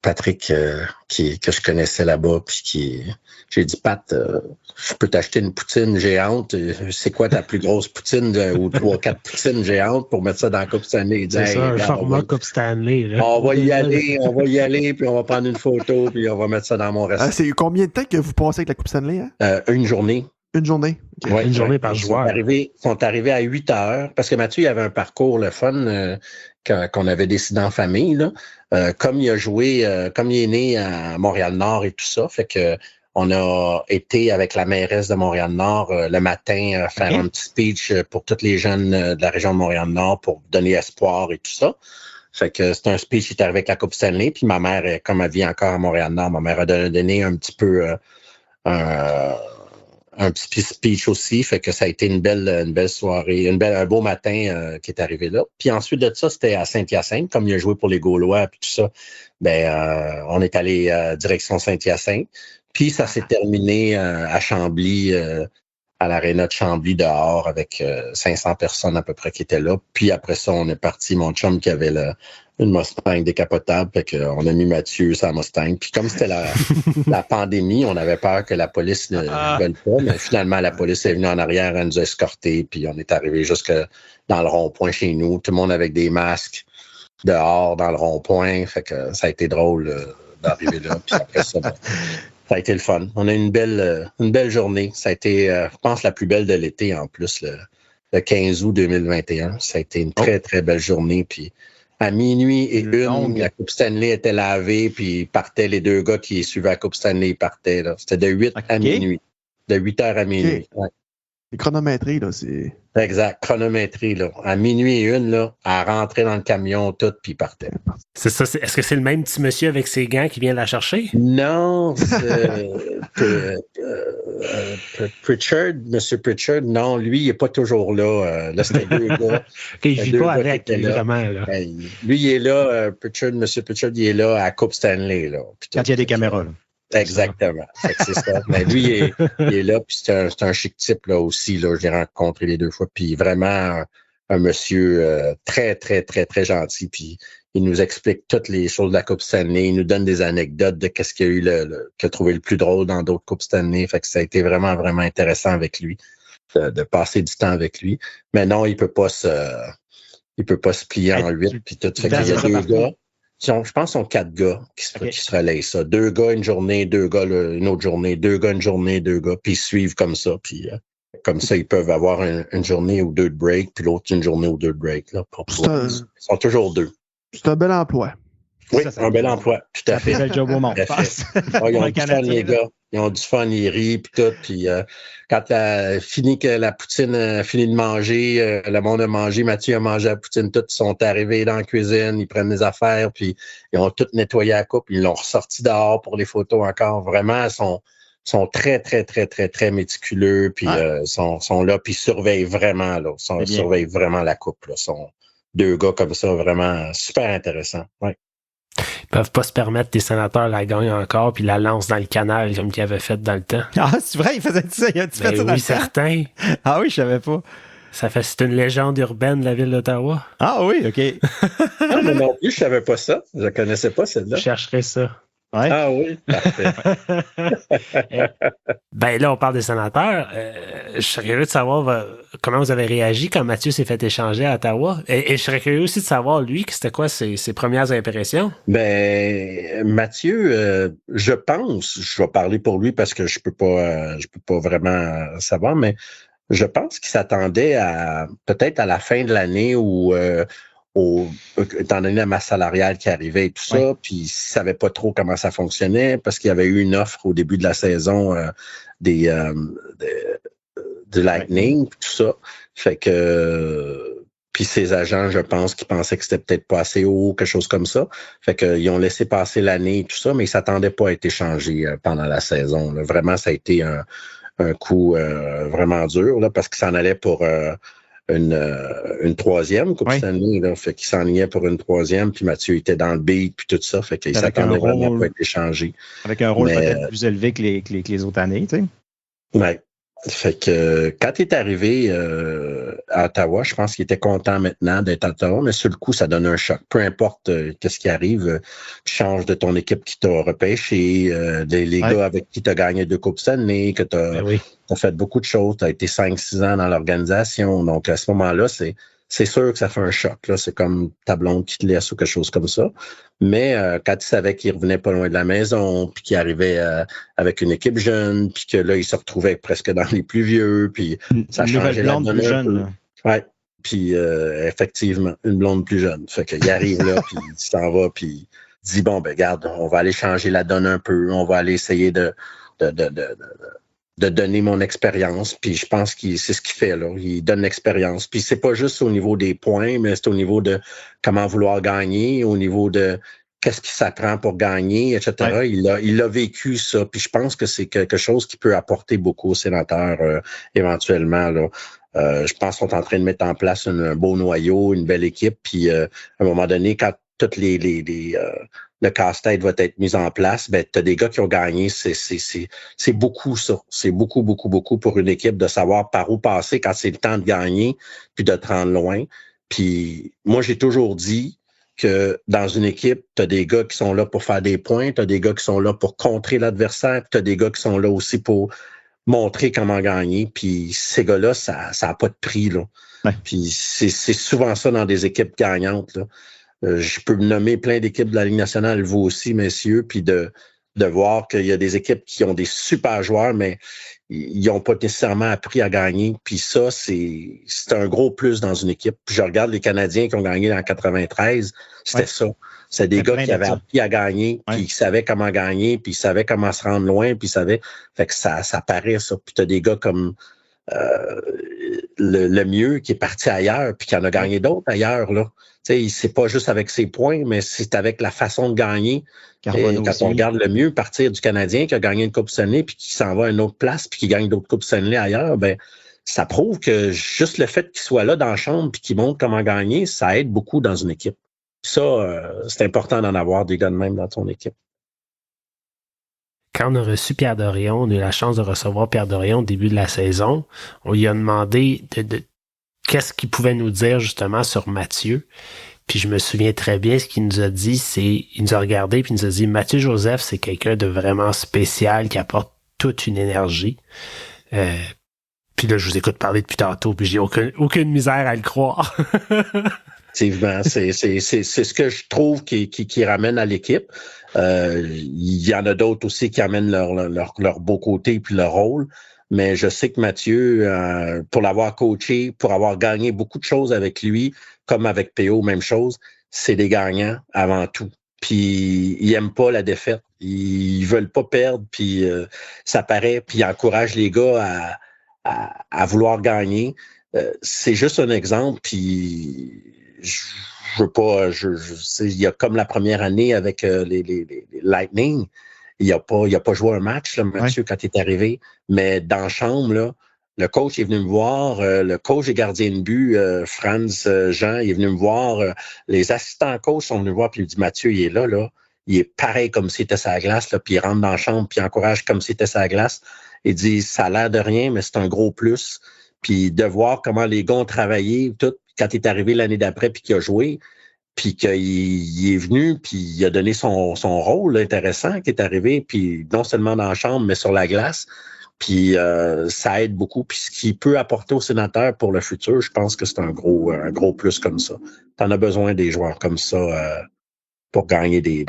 Patrick, que je connaissais là-bas, puis j'ai dit, Pat, je peux t'acheter une poutine géante. C'est quoi ta plus grosse poutine ou 3-4 poutines géantes pour mettre ça dans la Coupe Stanley? Il dit, c'est ça, un format Coupe Stanley. Là. On va y aller, puis on va prendre une photo, puis on va mettre ça dans mon restaurant. C'est combien de temps que vous passez avec la Coupe Stanley? Hein? Une journée. Une journée? Okay. Ouais, une journée par joueur. Ils sont arrivés à 8 heures, parce que Mathieu, il avait un parcours, le fun, qu'on avait décidé en famille, là. Comme il a joué, comme il est né à Montréal-Nord et tout ça, fait que on a été avec la mairesse de Montréal-Nord le matin faire un petit speech pour tous les jeunes de la région de Montréal-Nord pour donner espoir et tout ça. Fait que c'est un speech qui est arrivé avec la Coupe Stanley. Puis ma mère, comme elle vit encore à Montréal-Nord, ma mère a donné un petit peu un petit speech aussi. Fait que ça a été une belle soirée, un beau matin qui est arrivé là. Puis ensuite de ça, c'était à Saint-Hyacinthe, comme il a joué pour les Gaulois puis tout ça. On est allé direction Saint-Hyacinthe. Puis ça s'est terminé à Chambly, à l'aréna de Chambly dehors avec 500 personnes à peu près qui étaient là. Puis après ça, on est parti, mon chum qui avait une Mustang décapotable, fait qu'on a mis Mathieu sur la Mustang. Puis comme c'était la pandémie, on avait peur que la police ne veuille pas, mais finalement, la police est venue en arrière, elle nous a escortés, puis on est arrivé jusque dans le rond-point chez nous, tout le monde avec des masques dehors dans le rond-point, fait que ça a été drôle d'arriver là. Puis après ça, ça a été le fun. On a eu une belle journée. Ça a été, je pense, la plus belle de l'été en plus, le 15 août 2021. Ça a été une très, très belle journée. Puis à minuit et une, la Coupe Stanley était lavée, puis partaient les deux gars qui suivaient la Coupe Stanley, ils partaient. Là. C'était de 8 à minuit. De 8 heures à minuit. Ouais. C'est chronométré, là. C'est... Exact, chronométrie, là. À minuit et une, là, à rentrer dans le camion, tout, puis il partait. C'est ça. Est-ce que c'est le même petit monsieur avec ses gants qui vient la chercher? Non, Pritchard, M. Pritchard, non, lui, il n'est pas toujours là. Là, c'était deux gars. Il ne vit pas avec, vraiment. Là. Lui, il est là, Pritchard, M. Pritchard, il est là à Coupe Stanley. Là, quand il y a des caméras, là. Exactement. C'est ça. Mais lui, il est là, puis c'est un chic type là aussi. Là, je l'ai rencontré les deux fois. Puis vraiment un monsieur très, très, très, très gentil. Puis il nous explique toutes les choses de la Coupe Stanley. Il nous donne des anecdotes de qu'est-ce qu'il y a eu qu'il a trouvé le plus drôle dans d'autres Coupes Stanley. Fait que ça a été vraiment, vraiment intéressant avec lui, de passer du temps avec lui. Mais non, il peut pas se plier en 8 puis tout. Fait qu'il y a deux gars. Je pense qu'ils sont 4 gars qui se relaient ça. 2 gars une journée, 2 gars une autre journée, 2 gars une journée, 2 gars, puis ils suivent comme ça. Puis comme ça, ils peuvent avoir une journée ou 2 de break, puis l'autre une journée ou 2 de break. Là, ils sont toujours 2. C'est un bel emploi. Oui, un bel emploi, tout à fait. C'est un job au monde. Ils ont du fun, les gars. Ils ont du fun, ils rient, puis tout. Puis quand que la poutine a fini de manger, le monde a mangé, Mathieu a mangé la poutine, tous sont arrivés dans la cuisine, ils prennent des affaires, puis ils ont tout nettoyé la coupe, ils l'ont ressorti dehors pour les photos encore. Vraiment, ils sont très, très, très, très, très méticuleux, puis sont là, puis ils surveillent vraiment, là. Ils surveillent vraiment la coupe, là. Sont 2 gars comme ça, vraiment super intéressants. Ouais. Ils peuvent pas se permettre des sénateurs la gagnent encore puis la lancent dans le canal comme ils avaient fait dans le temps. Ah, c'est vrai, ils faisaient ça. Ils fait ça dans oui, certain. Ah oui, je savais pas. C'est une légende urbaine de la ville d'Ottawa. Ah oui, OK. Mais non plus, je savais pas ça. Je connaissais pas celle-là. Je chercherai ça. Ouais. Ah oui, parfait. Ben là, on parle des sénateurs. Je serais curieux de savoir comment vous avez réagi quand Mathieu s'est fait échanger à Ottawa. Et je serais curieux aussi de savoir, lui, c'était quoi ses premières impressions? Ben, Mathieu, je pense, je vais parler pour lui parce que je peux pas vraiment savoir, mais je pense qu'il s'attendait peut-être à la fin de l'année où étant donné la masse salariale qui arrivait et tout ça, puis il ne savait pas trop comment ça fonctionnait parce qu'il y avait eu une offre au début de la saison de Lightning, tout ça. Fait que puis ses agents, je pense, qui pensaient que c'était peut-être pas assez haut, quelque chose comme ça. Fait qu'ils ont laissé passer l'année et tout ça, mais ils ne s'attendaient pas à être échangés pendant la saison. Là. Vraiment, ça a été un coup vraiment dur là, parce qu'il s'en allait pour une troisième Coupe Stanley, là. Fait qu'il s'enlignait pour une troisième, puis Mathieu était dans le beat, puis tout ça. Fait qu'il s'attendait vraiment à pas être échangé. Avec un rôle peut-être plus élevé que les autres années, tu sais. Ouais. Fait que quand il est arrivé à Ottawa, je pense qu'il était content maintenant d'être à Ottawa, mais sur le coup, ça donne un choc. Peu importe qu'est-ce qui arrive, tu changes de ton équipe qui t'a repêché, les gars avec qui tu as gagné 2 Coupes Stanley, que tu as fait beaucoup de choses, tu as été 5-6 ans dans l'organisation. Donc, à ce moment-là, c'est sûr que ça fait un choc. Là. C'est comme ta blonde qui te laisse ou quelque chose comme ça. Mais quand il savait qu'il revenait pas loin de la maison, puis qu'il arrivait avec une équipe jeune, puis que là, il se retrouvait presque dans les plus vieux, puis ça changeait la donne plus jeune. Ouais. Puis effectivement, une blonde plus jeune. Fait qu'il arrive là, puis il s'en va, puis il dit, bon, ben regarde, on va aller changer la donne un peu, on va aller essayer de donner mon expérience, puis je pense que c'est ce qu'il fait, là. Il donne l'expérience. Puis c'est pas juste au niveau des points, mais c'est au niveau de comment vouloir gagner, au niveau de qu'est-ce qui s'apprend pour gagner, etc. Ouais. Il a vécu ça, puis je pense que c'est quelque chose qui peut apporter beaucoup aux sénateurs éventuellement, là. Je pense qu'on est en train de mettre en place un beau noyau, une belle équipe, puis à un moment donné, quand toutes le casse-tête va être mis en place, ben tu as des gars qui ont gagné, c'est beaucoup ça. C'est beaucoup pour une équipe de savoir par où passer quand c'est le temps de gagner, puis de te rendre loin. Puis moi, j'ai toujours dit que dans une équipe, tu as des gars qui sont là pour faire des points, tu as des gars qui sont là pour contrer l'adversaire, puis tu as des gars qui sont là aussi pour montrer comment gagner. Puis ces gars-là, ça a pas de prix, là. Ouais. Puis c'est souvent ça dans des équipes gagnantes, là. Je peux nommer plein d'équipes de la Ligue nationale, vous aussi, messieurs, puis de voir qu'il y a des équipes qui ont des super joueurs, mais ils n'ont pas nécessairement appris à gagner. Puis ça, c'est un gros plus dans une équipe. Puis je regarde les Canadiens qui ont gagné en 93, c'était ça. C'est des gars qui avaient appris à gagner, puis qui savaient comment gagner, puis ils savaient comment se rendre loin, puis ils savaient... Fait que ça paraît, ça. Puis t'as des gars comme... le mieux qui est parti ailleurs, puis qui en a gagné d'autres ailleurs, là. Tu sais, c'est pas juste avec ses points, mais c'est avec la façon de gagner. Quand on regarde le mieux partir du Canadien qui a gagné une Coupe Stanley, puis qui s'en va à une autre place, puis qui gagne d'autres Coupes Stanley ailleurs, ben ça prouve que juste le fait qu'il soit là dans la chambre, puis qu'il montre comment gagner, ça aide beaucoup dans une équipe. Ça, c'est important d'en avoir des gars de même dans ton équipe. Quand on a reçu Pierre Dorion, on a eu la chance de recevoir Pierre Dorion au début de la saison. On lui a demandé qu'est-ce qu'il pouvait nous dire justement sur Mathieu. Puis je me souviens très bien, ce qu'il nous a dit, il nous a regardé puis il nous a dit « Mathieu Joseph, c'est quelqu'un de vraiment spécial qui apporte toute une énergie. » Puis là, je vous écoute parler depuis tantôt, puis j'ai aucune misère à le croire. Effectivement, c'est ce que je trouve qui ramène à l'équipe. Il y en a d'autres aussi qui amènent leur beau côté puis leur rôle. Mais je sais que Mathieu, pour l'avoir coaché, pour avoir gagné beaucoup de choses avec lui, comme avec PO, même chose, c'est des gagnants avant tout. Puis ils aiment pas la défaite. Ils veulent pas perdre, puis ça paraît, puis ils encouragent les gars à vouloir gagner. C'est juste un exemple, puis je veux pas... il y a comme la première année avec les Lightning, il a pas joué un match, là, Mathieu, quand il est arrivé. Mais dans la chambre, là, le coach est venu me voir, le coach des gardiens de but, Franz Jean, il est venu me voir. Les assistants coach sont venus me voir, puis il me dit, Mathieu, il est là. Il est pareil comme s'il était sur la glace, là, puis il rentre dans la chambre, puis il encourage comme s'il était sur la glace. Il dit, ça a l'air de rien, mais c'est un gros plus. Puis de voir comment les gars ont travaillé, tout, quand il est arrivé l'année d'après, puis qu'il a joué, puis qu'il est venu, puis il a donné son rôle intéressant qui est arrivé, puis non seulement dans la chambre, mais sur la glace. Puis ça aide beaucoup. Puis ce qu'il peut apporter aux sénateurs pour le futur, je pense que c'est un gros plus comme ça. T'en as besoin des joueurs comme ça pour gagner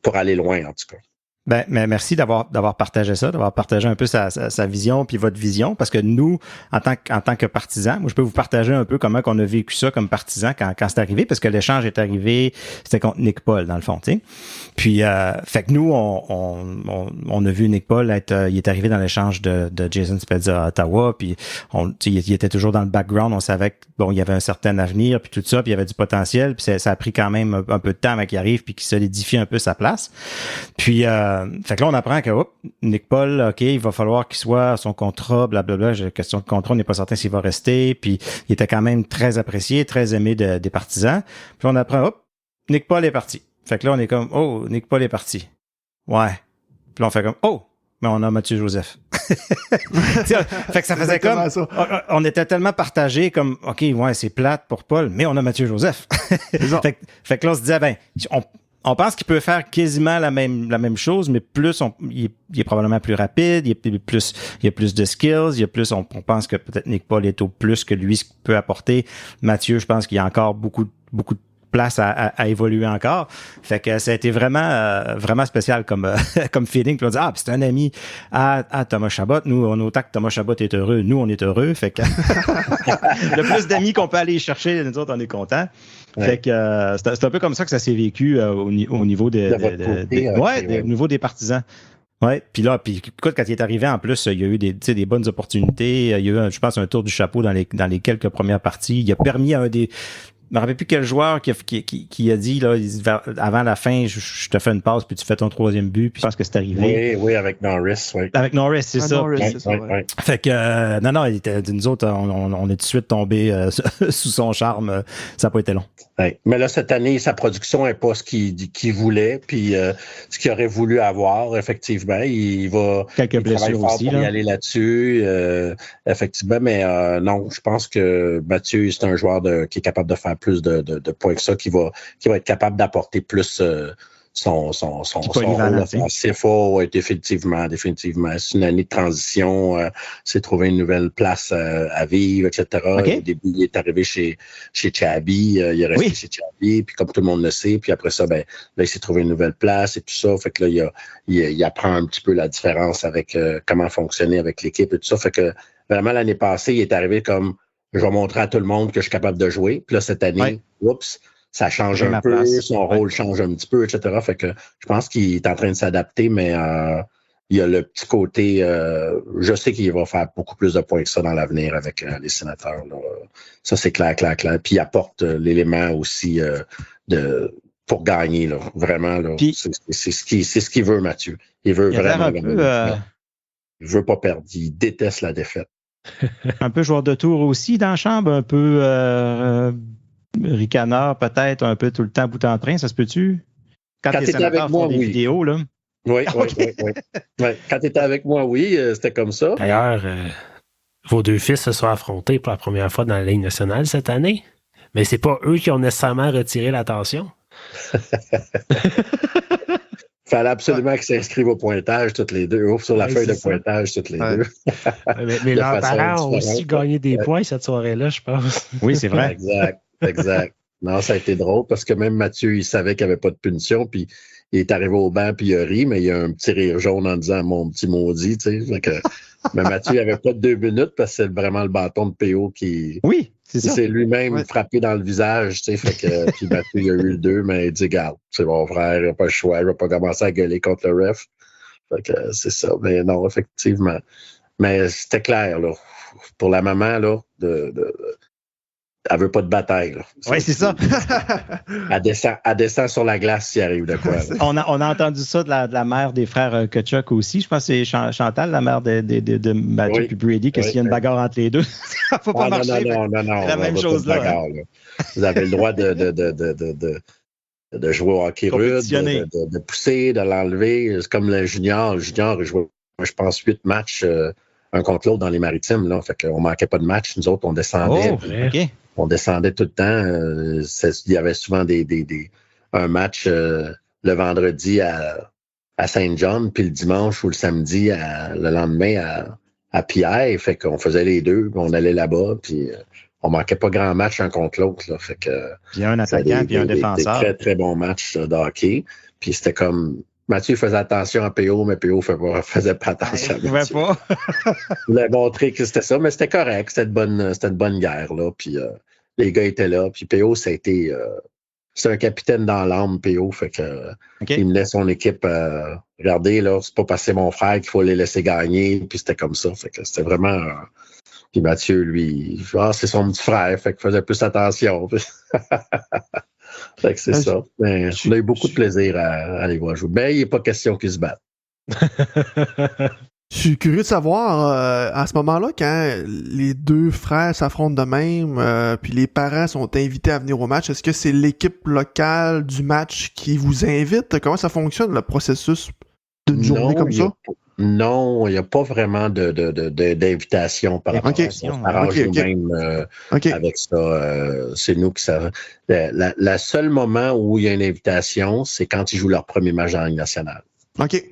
pour aller loin, en tout cas. Ben, mais merci d'avoir partagé ça, d'avoir partagé un peu sa vision puis votre vision, parce que nous, en tant que partisans, moi je peux vous partager un peu comment qu'on a vécu ça comme partisans quand c'est arrivé, parce que l'échange est arrivé, c'était contre Nick Paul dans le fond, tu sais. Puis fait que nous on a vu Nick Paul il est arrivé dans l'échange de Jason Spezza à Ottawa, puis il était toujours dans le background, on savait que bon, il y avait un certain avenir puis tout ça, puis il y avait du potentiel, puis ça a pris quand même un peu de temps avant qu'il arrive puis qu'il solidifie un peu sa place. Puis fait que là, on apprend que Nick Paul, OK, il va falloir qu'il soit à son contrat, blablabla. Question de contrat, on n'est pas certain s'il va rester. Puis il était quand même très apprécié, très aimé des partisans. Puis on apprend, Nick Paul est parti. Fait que là, on est comme, Nick Paul est parti. Ouais. Puis là, on fait comme, mais on a Mathieu Joseph. Fait que ça faisait comme, on était tellement partagés comme, OK, ouais, c'est plate pour Paul, mais on a Mathieu Joseph. fait que là, on se disait, on pense qu'il peut faire quasiment la même chose, mais plus il est probablement plus rapide, il y a plus de skills, on pense que peut-être Nick Paul est au plus que lui ce qu'il peut apporter. Mathieu, je pense qu'il y a encore beaucoup de place à évoluer encore. Fait que ça a été vraiment spécial comme feeling. Puis on dit, puis c'est un ami à Thomas Chabot. Nous, on autant que Thomas Chabot est heureux, nous, on est heureux. Fait que le plus d'amis qu'on peut aller chercher, nous autres, on est contents. Ouais. Fait que c'est un peu comme ça que ça s'est vécu au niveau au niveau des partisans. Ouais, puis écoute, quand il est arrivé, en plus, il y a eu des bonnes opportunités. Il y a eu, je pense, un tour du chapeau dans les quelques premières parties. Il a permis à je me rappelle plus quel joueur qui a dit, là, avant la fin, je te fais une passe, puis tu fais ton 3e but, puis je pense que c'est arrivé. Oui, avec Norris, oui. Avec Norris, c'est ça. Norris, c'est ça, ouais. Fait que, non, nous autres, on est tout de suite tombé sous son charme. Ça n'a pas été long. Ouais. Mais là, cette année, sa production n'est pas ce qu'il voulait, puis ce qu'il aurait voulu avoir, effectivement. Il va blessures fort aussi, pour y aller là-dessus, effectivement. Mais non, je pense que Mathieu, c'est un joueur qui est capable de faire plus de points que ça, qui va être capable d'apporter plus son rôle offensif. Définitivement. C'est une année de transition. C'est trouver une nouvelle place à vivre, etc. Okay. Au début, il est arrivé chez Chabi. Il est resté chez Chabi. Puis comme tout le monde le sait, puis après ça, là, il s'est trouvé une nouvelle place et tout ça. Fait que là, il apprend un petit peu la différence avec comment fonctionner avec l'équipe et tout ça. Fait que vraiment, l'année passée, il est arrivé comme je vais montrer à tout le monde que je suis capable de jouer. Puis là, cette année, ça change un peu, son rôle change un petit peu, etc. Fait que je pense qu'il est en train de s'adapter, mais il y a le petit côté, je sais qu'il va faire beaucoup plus de points que ça dans l'avenir avec les Sénateurs. Là. Ça, c'est clair. Puis il apporte l'élément aussi pour gagner, là. Vraiment. Là. Puis, c'est ce qu'il veut, Mathieu. Il veut vraiment gagner. Il veut pas perdre. Il déteste la défaite. Un peu joueur de tour aussi dans la chambre, un peu ricaneur peut-être, un peu tout le temps bout en train, ça se peut-tu? Quand tu étais avec moi, des vidéos, là. Oui. Quand tu étais avec moi, oui, c'était comme ça. D'ailleurs, vos deux fils se sont affrontés pour la première fois dans la Ligue nationale cette année, mais c'est pas eux qui ont nécessairement retiré l'attention. Il fallait absolument qu'ils s'inscrivent au pointage, toutes les deux. Sur la feuille de pointage, toutes les deux. Mais leurs parents ont aussi gagné des points cette soirée-là, je pense. Oui, c'est vrai. Exact. Non, ça a été drôle parce que même Mathieu, il savait qu'il n'y avait pas de punition, puis il est arrivé au banc, puis il a ri, mais il y a un petit rire jaune en disant « mon petit maudit », tu sais. Mais Mathieu, il n'avait pas de 2 minutes parce que c'est vraiment le bâton de PO qui... Oui, c'est ça. C'est lui-même frappé dans le visage, tu sais. Fait que, puis Mathieu, il a eu le 2, mais il dit, garde, c'est mon frère, il n'a pas le choix, il va pas commencer à gueuler contre le ref. Fait que c'est ça. Mais non, effectivement. Mais c'était clair, là. Pour la maman, là, elle veut pas de bataille, là. Oui, c'est ça. Elle descend sur la glace s'il arrive de quoi. On a entendu ça de la mère des frères Kachuk aussi. Je pense que c'est Chantal, la mère de Mathieu et Brady, qu'il y a une bagarre entre les deux. Ça ne faut pas marcher. Non. La même chose là. Vous avez le droit de jouer au hockey rude, de pousser, de l'enlever. C'est comme le junior. Le junior, il jouait, je pense, 8 matchs un contre l'autre dans les maritimes. Là. Fait qu'on manquait pas de matchs. Nous autres, on descendait. On descendait tout le temps. Il y avait souvent un match le vendredi à Saint John, puis le dimanche ou le samedi, le lendemain à Pierre. Fait qu'on faisait les deux, puis on allait là-bas, puis on manquait pas grand match un contre l'autre. Là. Fait que, puis un attaquant, puis un défenseur. Des très, très bons matchs de hockey. Puis c'était comme... Mathieu faisait attention à PO, mais PO faisait pas attention à Mathieu. Il voulait montrer que c'était ça, mais c'était correct. C'était une bonne guerre, là. Puis les gars étaient là. Puis PO, ça a été... c'est un capitaine dans l'âme, PO. Fait que il me laisse son équipe... regardez, là, c'est pas parce que c'est mon frère qu'il faut les laisser gagner. Puis c'était comme ça. Fait que c'était vraiment... Puis Mathieu, lui, c'est son petit frère. Fait qu'il faisait plus attention. Fait que c'est ça. Ben, on a eu beaucoup de plaisir à les voir jouer. Ben, il n'est pas question qu'ils se battent. Je suis curieux de savoir, à ce moment-là, quand les deux frères s'affrontent de même, puis les parents sont invités à venir au match, est-ce que c'est l'équipe locale du match qui vous invite? Comment ça fonctionne, le processus d'une journée comme ça? Non, il n'y a pas vraiment d'invitation par rapport à ça. On s'arrange nous-mêmes avec ça. C'est nous qui savons. Le seul moment où il y a une invitation, c'est quand ils jouent leur premier match dans la Ligue nationale. OK.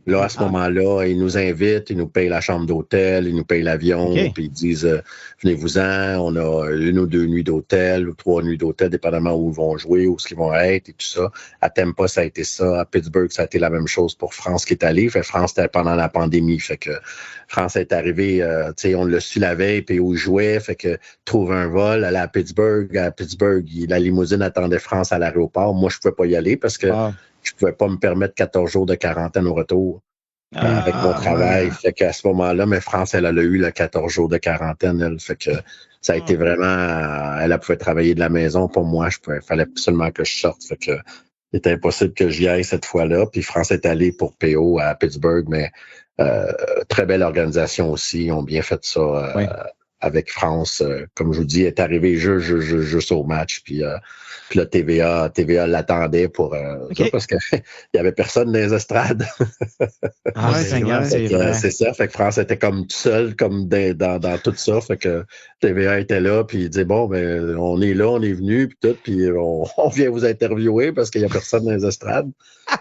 Là, à ce moment-là, ils nous invitent, ils nous payent la chambre d'hôtel, ils nous payent l'avion, puis ils disent venez-vous-en, on a 1 ou 2 nuits d'hôtel ou 3 nuits d'hôtel, dépendamment où ils vont jouer, où ce qu'ils vont être et tout ça. À Tampa, ça a été ça. À Pittsburgh, ça a été la même chose pour France qui est allée. Fait France, c'était pendant la pandémie. Fait que France est arrivée, tu sais, on l'a su la veille, puis où ils jouaient. Fait que trouve un vol, aller à Pittsburgh. À Pittsburgh, la limousine attendait France à l'aéroport. Moi, je pouvais pas y aller parce que je pouvais pas me permettre 14 jours de quarantaine au retour avec mon travail. Fait qu'à ce moment-là, mais France, elle a eu le 14 jours de quarantaine. Elle. Fait que ça a été vraiment... Elle pouvait travailler de la maison. Pour moi, il fallait absolument que je sorte. Fait que il était impossible que j'y aille cette fois-là. Puis France est allée pour PO à Pittsburgh, mais très belle organisation aussi. Ils ont bien fait ça avec France. Comme je vous dis, elle est arrivée juste au match. Puis là, TVA l'attendait pour ça parce qu'il n'y avait personne dans les estrades. C'est ça. Fait que France était comme tout seul, comme dans tout ça. Fait que TVA était là, puis il disait bon, ben on est là, on est venu, puis tout, puis on vient vous interviewer parce qu'il n'y a personne dans les estrades.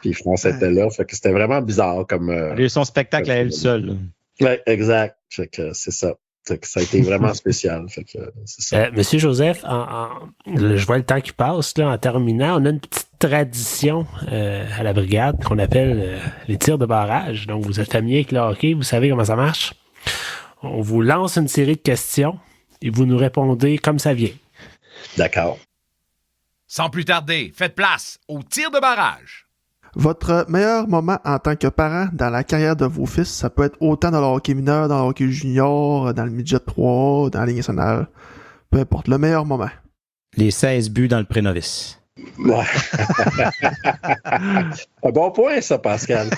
Puis France était là. Fait que c'était vraiment bizarre comme. Elle a eu son spectacle à elle seule. Oui, exact. Fait que c'est ça. Ça a été vraiment spécial. Fait que, c'est ça. Monsieur Joseph, je vois le temps qui passe. Là, en terminant, on a une petite tradition à la brigade qu'on appelle les tirs de barrage. Donc, vous êtes familier avec le hockey, vous savez comment ça marche. On vous lance une série de questions et vous nous répondez comme ça vient. D'accord. Sans plus tarder, faites place aux tirs de barrage. Votre meilleur moment en tant que parent dans la carrière de vos fils, ça peut être autant dans le hockey mineur, dans le hockey junior, dans le midget 3, dans la Ligue nationale. Peu importe, le meilleur moment. Les 16 buts dans le pré-novice. Ouais. Un bon point, ça, Pascal.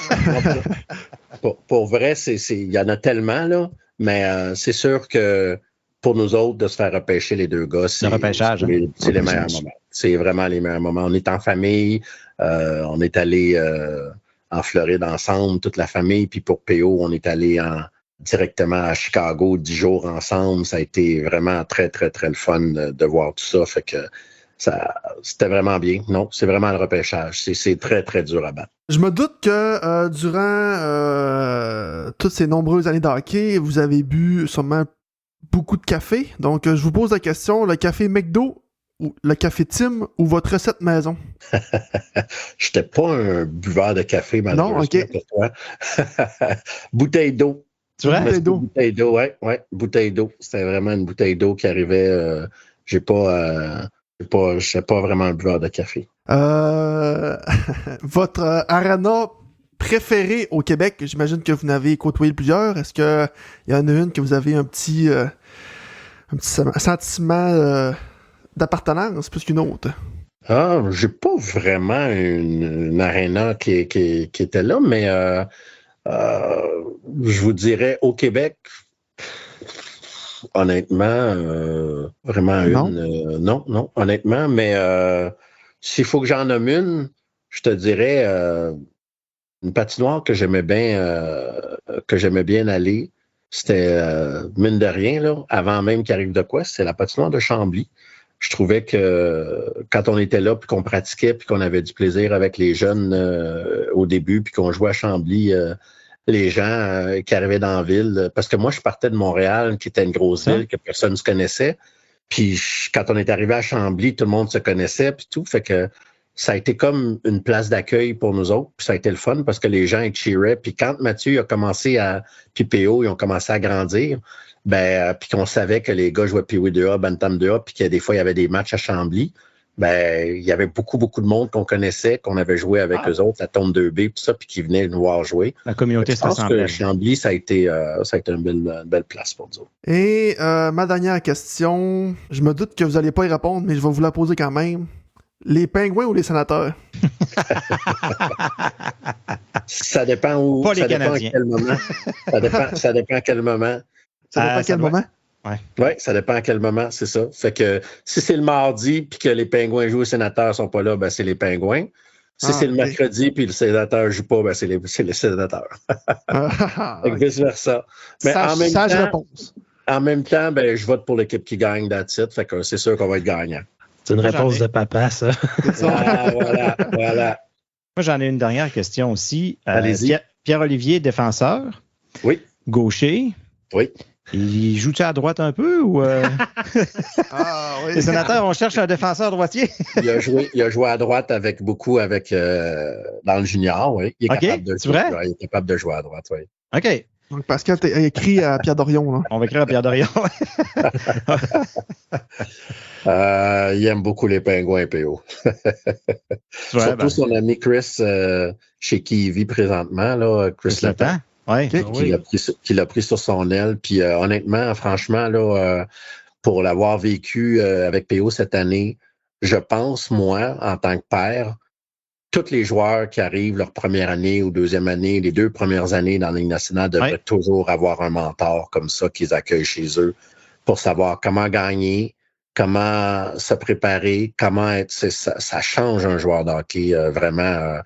Pour vrai, il y en a tellement, là, mais c'est sûr que pour nous autres, de se faire repêcher les deux gars, c'est les meilleurs moments. C'est vraiment les meilleurs moments. On est en famille, on est allé en Floride ensemble, toute la famille, puis pour PO, on est allé directement à Chicago 10 jours ensemble. Ça a été vraiment très, très, très le fun de voir tout ça. Fait que c'était vraiment bien. Non, c'est vraiment le repêchage. C'est très, très dur à battre. Je me doute que durant toutes ces nombreuses années de hockey, vous avez bu sûrement beaucoup de café. Donc, je vous pose la question, le café McDo ou le café Tim ou votre recette maison? J'étais pas un buveur de café, malheureusement. Non, OK. Pour toi. Bouteille d'eau. Tu vois? Bouteille d'eau, ouais. Bouteille d'eau. C'était vraiment une bouteille d'eau qui arrivait. Je sais pas vraiment un buveur de café. Votre arena préférée au Québec, j'imagine que vous n'avez côtoyé plusieurs. Est-ce qu'il y en a une que vous avez un petit sentiment d'appartenance plus qu'une autre? J'ai pas vraiment une aréna qui était là, mais je vous dirais au Québec, honnêtement, vraiment une. Non, honnêtement, mais s'il faut que j'en nomme une, je te dirais une patinoire que j'aimais bien aller. C'était mine de rien, là, avant même qu'il arrive de quoi, c'est la patinoire de Chambly. Je trouvais que quand on était là, puis qu'on pratiquait, puis qu'on avait du plaisir avec les jeunes au début, puis qu'on jouait à Chambly, les gens qui arrivaient dans la ville, parce que moi, je partais de Montréal, qui était une grosse ville que personne ne se connaissait. Puis quand on est arrivé à Chambly, tout le monde se connaissait, puis tout. Fait que ça a été comme une place d'accueil pour nous autres. Puis ça a été le fun parce que les gens ils cheeraient. Puis quand Mathieu a commencé puis PO, ils ont commencé à grandir, puis qu'on savait que les gars jouaient Pee-Wee 2A, Bantam 2A, puis que des fois, il y avait des matchs à Chambly, il y avait beaucoup, beaucoup de monde qu'on connaissait, qu'on avait joué avec eux autres, la Tombe 2B, tout ça, puis qui venaient nous voir jouer. La communauté se rassemblait. Je pense que Chambly, ça a été une belle place pour nous autres. Et ma dernière question, je me doute que vous n'allez pas y répondre, mais je vais vous la poser quand même. Les Pingouins ou les Sénateurs? Ça dépend où. Pas les ça dépend à Canadiens. quel moment. Ça dépend à quel moment. Ça dépend à quel moment? Oui, ça dépend à quel moment, c'est ça. Fait que si c'est le mardi puis que les Pingouins jouent, les Sénateurs sont pas là, ben c'est les Pingouins. Si c'est le mercredi puis le Sénateur joue pas, ben c'est les Sénateurs. Fait que vice-versa. Mais sage réponse. En même temps, ben, je vote pour l'équipe qui gagne that's-it. Fait que c'est sûr qu'on va être gagnant. C'est une réponse de papa, ça. Voilà. Moi, j'en ai une dernière question aussi. Allez-y. Pierre-Olivier, défenseur. Oui. Gaucher. Oui. Il joue-tu à droite un peu ou Oui. Les Sénateurs, on cherche un défenseur droitier? Il a joué à droite beaucoup dans le junior, oui. Il est capable de jouer à droite, oui. OK. Donc, Pascal, t'as écrit à Pierre Dorion, là. On va écrire à Pierre Dorion. Il aime beaucoup les Pingouins, PO. Surtout son ami Chris, chez qui il vit présentement, là, Chris Letang. Oui. Qui l'a pris sur son aile. Puis honnêtement, franchement, là, pour l'avoir vécu avec PO cette année, je pense, moi, en tant que père, tous les joueurs qui arrivent leur première année ou deuxième année, les 2 premières années dans la Ligue nationale devraient toujours avoir un mentor comme ça qu'ils accueillent chez eux pour savoir comment gagner, comment se préparer, comment être. Ça change un joueur de hockey, vraiment.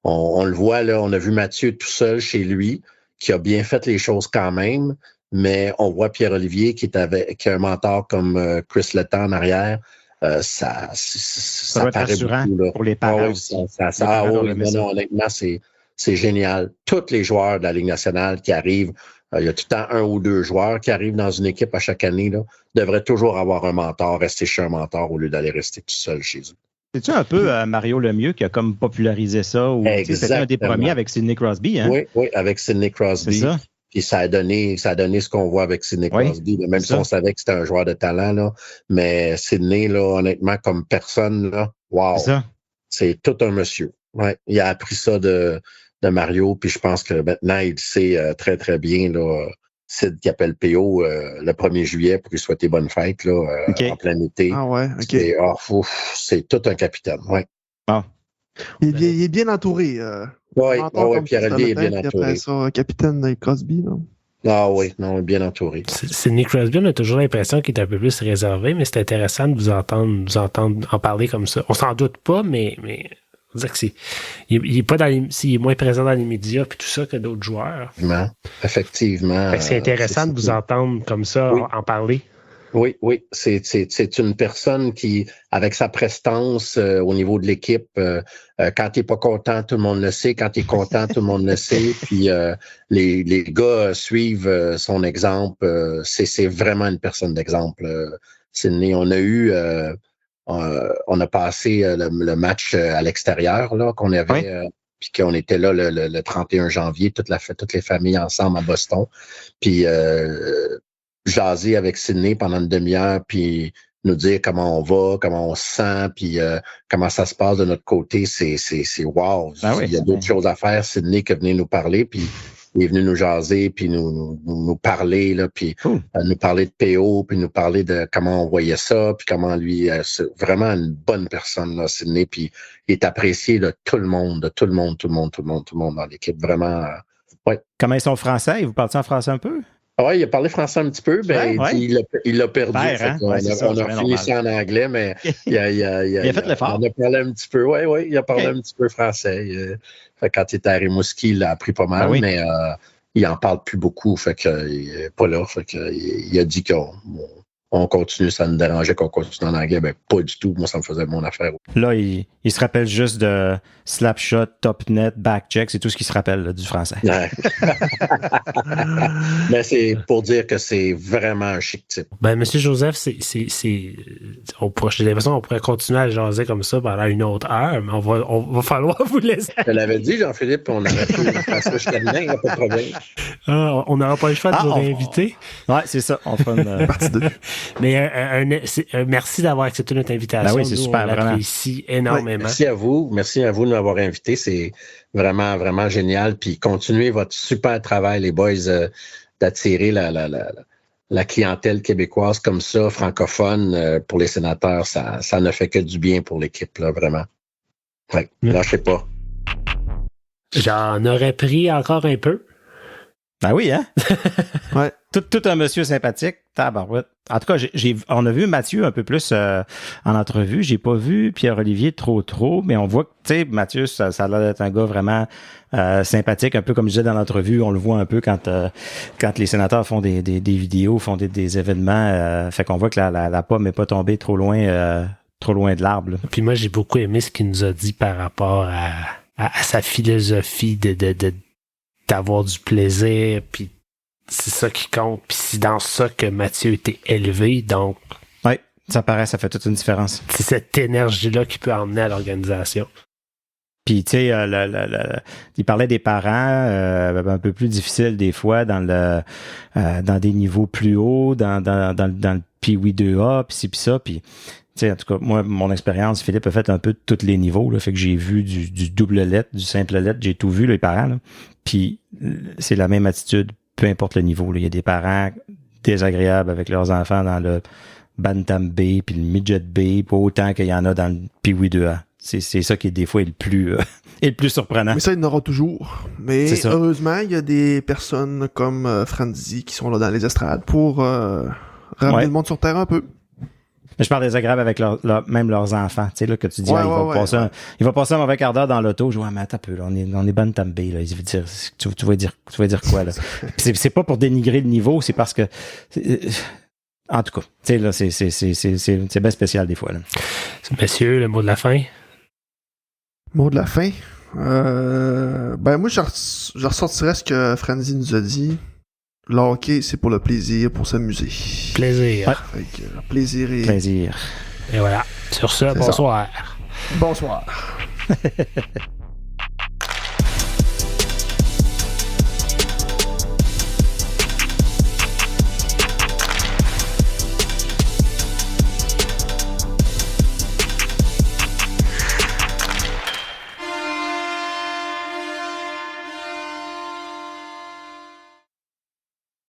On le voit, là, on a vu Mathieu tout seul chez lui, qui a bien fait les choses quand même, mais on voit Pierre-Olivier qui a un mentor comme Chris Letang en arrière. Ça doit être rassurant pour les parents aussi. Honnêtement, c'est génial. Tous les joueurs de la Ligue nationale qui arrivent, il y a tout le temps 1 ou 2 joueurs qui arrivent dans une équipe à chaque année, là, devraient toujours avoir un mentor, rester chez un mentor au lieu d'aller rester tout seul chez eux. C'est-tu un peu Mario Lemieux qui a comme popularisé ça? Ou c'était un des premiers avec Sidney Crosby, hein? Oui, avec Sidney Crosby. C'est ça. Puis ça a donné ce qu'on voit avec Sidney Crosby. Là, même si on savait que c'était un joueur de talent, là, mais Sidney, là, honnêtement, comme personne, là, wow, c'est tout un monsieur. Ouais, il a appris ça de Mario, puis je pense que maintenant, il sait très, très bien, là, Sid qui appelle PO le 1er juillet pour lui souhaiter bonne fête là, en plein été. Ah ouais, OK. C'est tout un capitaine, oui. Ah. Il est bien entouré. Oui, Pierre-Olivier est bien entouré. Après ça, capitaine Crosby, là. Ah oui, non, bien entouré. Sidney Crosby, on a toujours l'impression qu'il est un peu plus réservé, mais c'est intéressant de vous entendre en parler comme ça. On s'en doute pas, mais on dirait que il est pas il est moins présent dans les médias puis tout ça que d'autres joueurs. Effectivement. C'est intéressant de vous entendre comme ça en parler. Oui. C'est une personne qui, avec sa prestance au niveau de l'équipe, quand il n'est pas content, tout le monde le sait. Quand il est content, tout le monde le sait. Puis les gars suivent son exemple. C'est vraiment une personne d'exemple. Sidney, on a passé le match à l'extérieur là qu'on avait, puis qu'on était là le 31 janvier, toutes les familles ensemble à Boston. Puis jaser avec Sidney pendant une demi-heure, puis nous dire comment on va, comment on se sent, puis comment ça se passe de notre côté, c'est wow. Il y a d'autres choses à faire. Sidney qui est venu nous parler, puis il est venu nous jaser, puis nous parler, là, puis nous parler de PO, puis nous parler de comment on voyait ça, puis comment lui, c'est vraiment une bonne personne, là, Sidney, puis il est apprécié de tout le monde dans l'équipe, vraiment. Comment ils sont français? Vous parlez en français un peu? Oui, il a parlé français un petit peu, il l'a perdu. On a fini ça en anglais, mais il a fait l'effort. On a parlé un petit peu, il a parlé un petit peu français. Quand il était à Rimouski, il a appris pas mal, mais il en parle plus beaucoup, fait qu'il n'est pas là. Fait il a dit qu'on continue, ça nous dérangeait qu'on continue en anglais, mais pas du tout. Moi, ça me faisait mon affaire. Là, il se rappelle juste de slapshot, top net, back check, c'est tout ce qu'il se rappelle là, du français. Ouais. Mais c'est pour dire que c'est vraiment un chic type. Ben, Monsieur Joseph, j'ai l'impression qu'on pourrait continuer à jaser comme ça pendant une autre heure, mais on va falloir vous laisser. Je l'avais dit, Jean-Philippe, on aurait pu faire ça jusqu'à demain, il n'y a pas de problème. On n'aura pas le choix de vous réinviter. Ouais, c'est ça. On fera une partie 2. Mais merci d'avoir accepté notre invitation. Ben oui, c'est super, on l'apprécie énormément. Merci à vous de m'avoir invité. C'est vraiment, vraiment génial. Puis continuez votre super travail, les boys, d'attirer la clientèle québécoise comme ça, francophone, pour les sénateurs, ça ne fait que du bien pour l'équipe, là, vraiment. Ouais, lâchez pas. J'en aurais pris encore un peu. Ben oui, hein? Ouais. Tout un monsieur sympathique. Tabarouette. En tout cas, on a vu Mathieu un peu plus en entrevue. J'ai pas vu Pierre-Olivier trop, mais on voit que, tu sais, Mathieu, ça a l'air d'être un gars vraiment sympathique, un peu comme je disais dans l'entrevue. On le voit un peu quand les sénateurs font des vidéos, font des événements. Fait qu'on voit que la pomme n'est pas tombée trop loin de l'arbre. Là. Puis moi, j'ai beaucoup aimé ce qu'il nous a dit par rapport à sa philosophie d'avoir du plaisir, puis c'est ça qui compte, puis c'est dans ça que Mathieu était élevé, donc... Oui, ça paraît, ça fait toute une différence. C'est cette énergie-là qui peut emmener à l'organisation. Puis, tu sais, il parlait des parents un peu plus difficiles des fois dans des niveaux plus hauts, dans le Pee-Wee 2A, puis ci, puis ça, puis... En tout cas, moi, mon expérience, Philippe a fait un peu de tous les niveaux. Là, fait que j'ai vu du double lettre, du simple lettre, j'ai tout vu, les parents. Là. Puis c'est la même attitude, peu importe le niveau. Là. Il y a des parents désagréables avec leurs enfants dans le Bantam B, puis le Midget B, pas autant qu'il y en a dans le Pee-Wee 2A. C'est ça qui, des fois, est le plus surprenant. Mais ça, il y en aura toujours. Mais heureusement, il y a des personnes comme Franzi qui sont là dans les estrades pour ramener le monde sur terre un peu. Mais je parle des agréables avec même leurs enfants. Tu sais, là, que tu dis, il va passer un mauvais quart d'heure dans l'auto. Je dis, mais attends un peu, là, on est bonne tambée, là. Il veut dire, tu vas dire quoi, là? c'est pas pour dénigrer le niveau, c'est parce que, en tout cas, tu sais, là, c'est bien spécial des fois, là. Messieurs, le mot de la fin? Mot de la fin? Moi, je ressortirais ce que Franzi nous a dit. Le hockey, c'est pour le plaisir, pour s'amuser. Plaisir. Ouais. Fait que, plaisir. Et voilà. Sur ce, bonsoir. Bonsoir.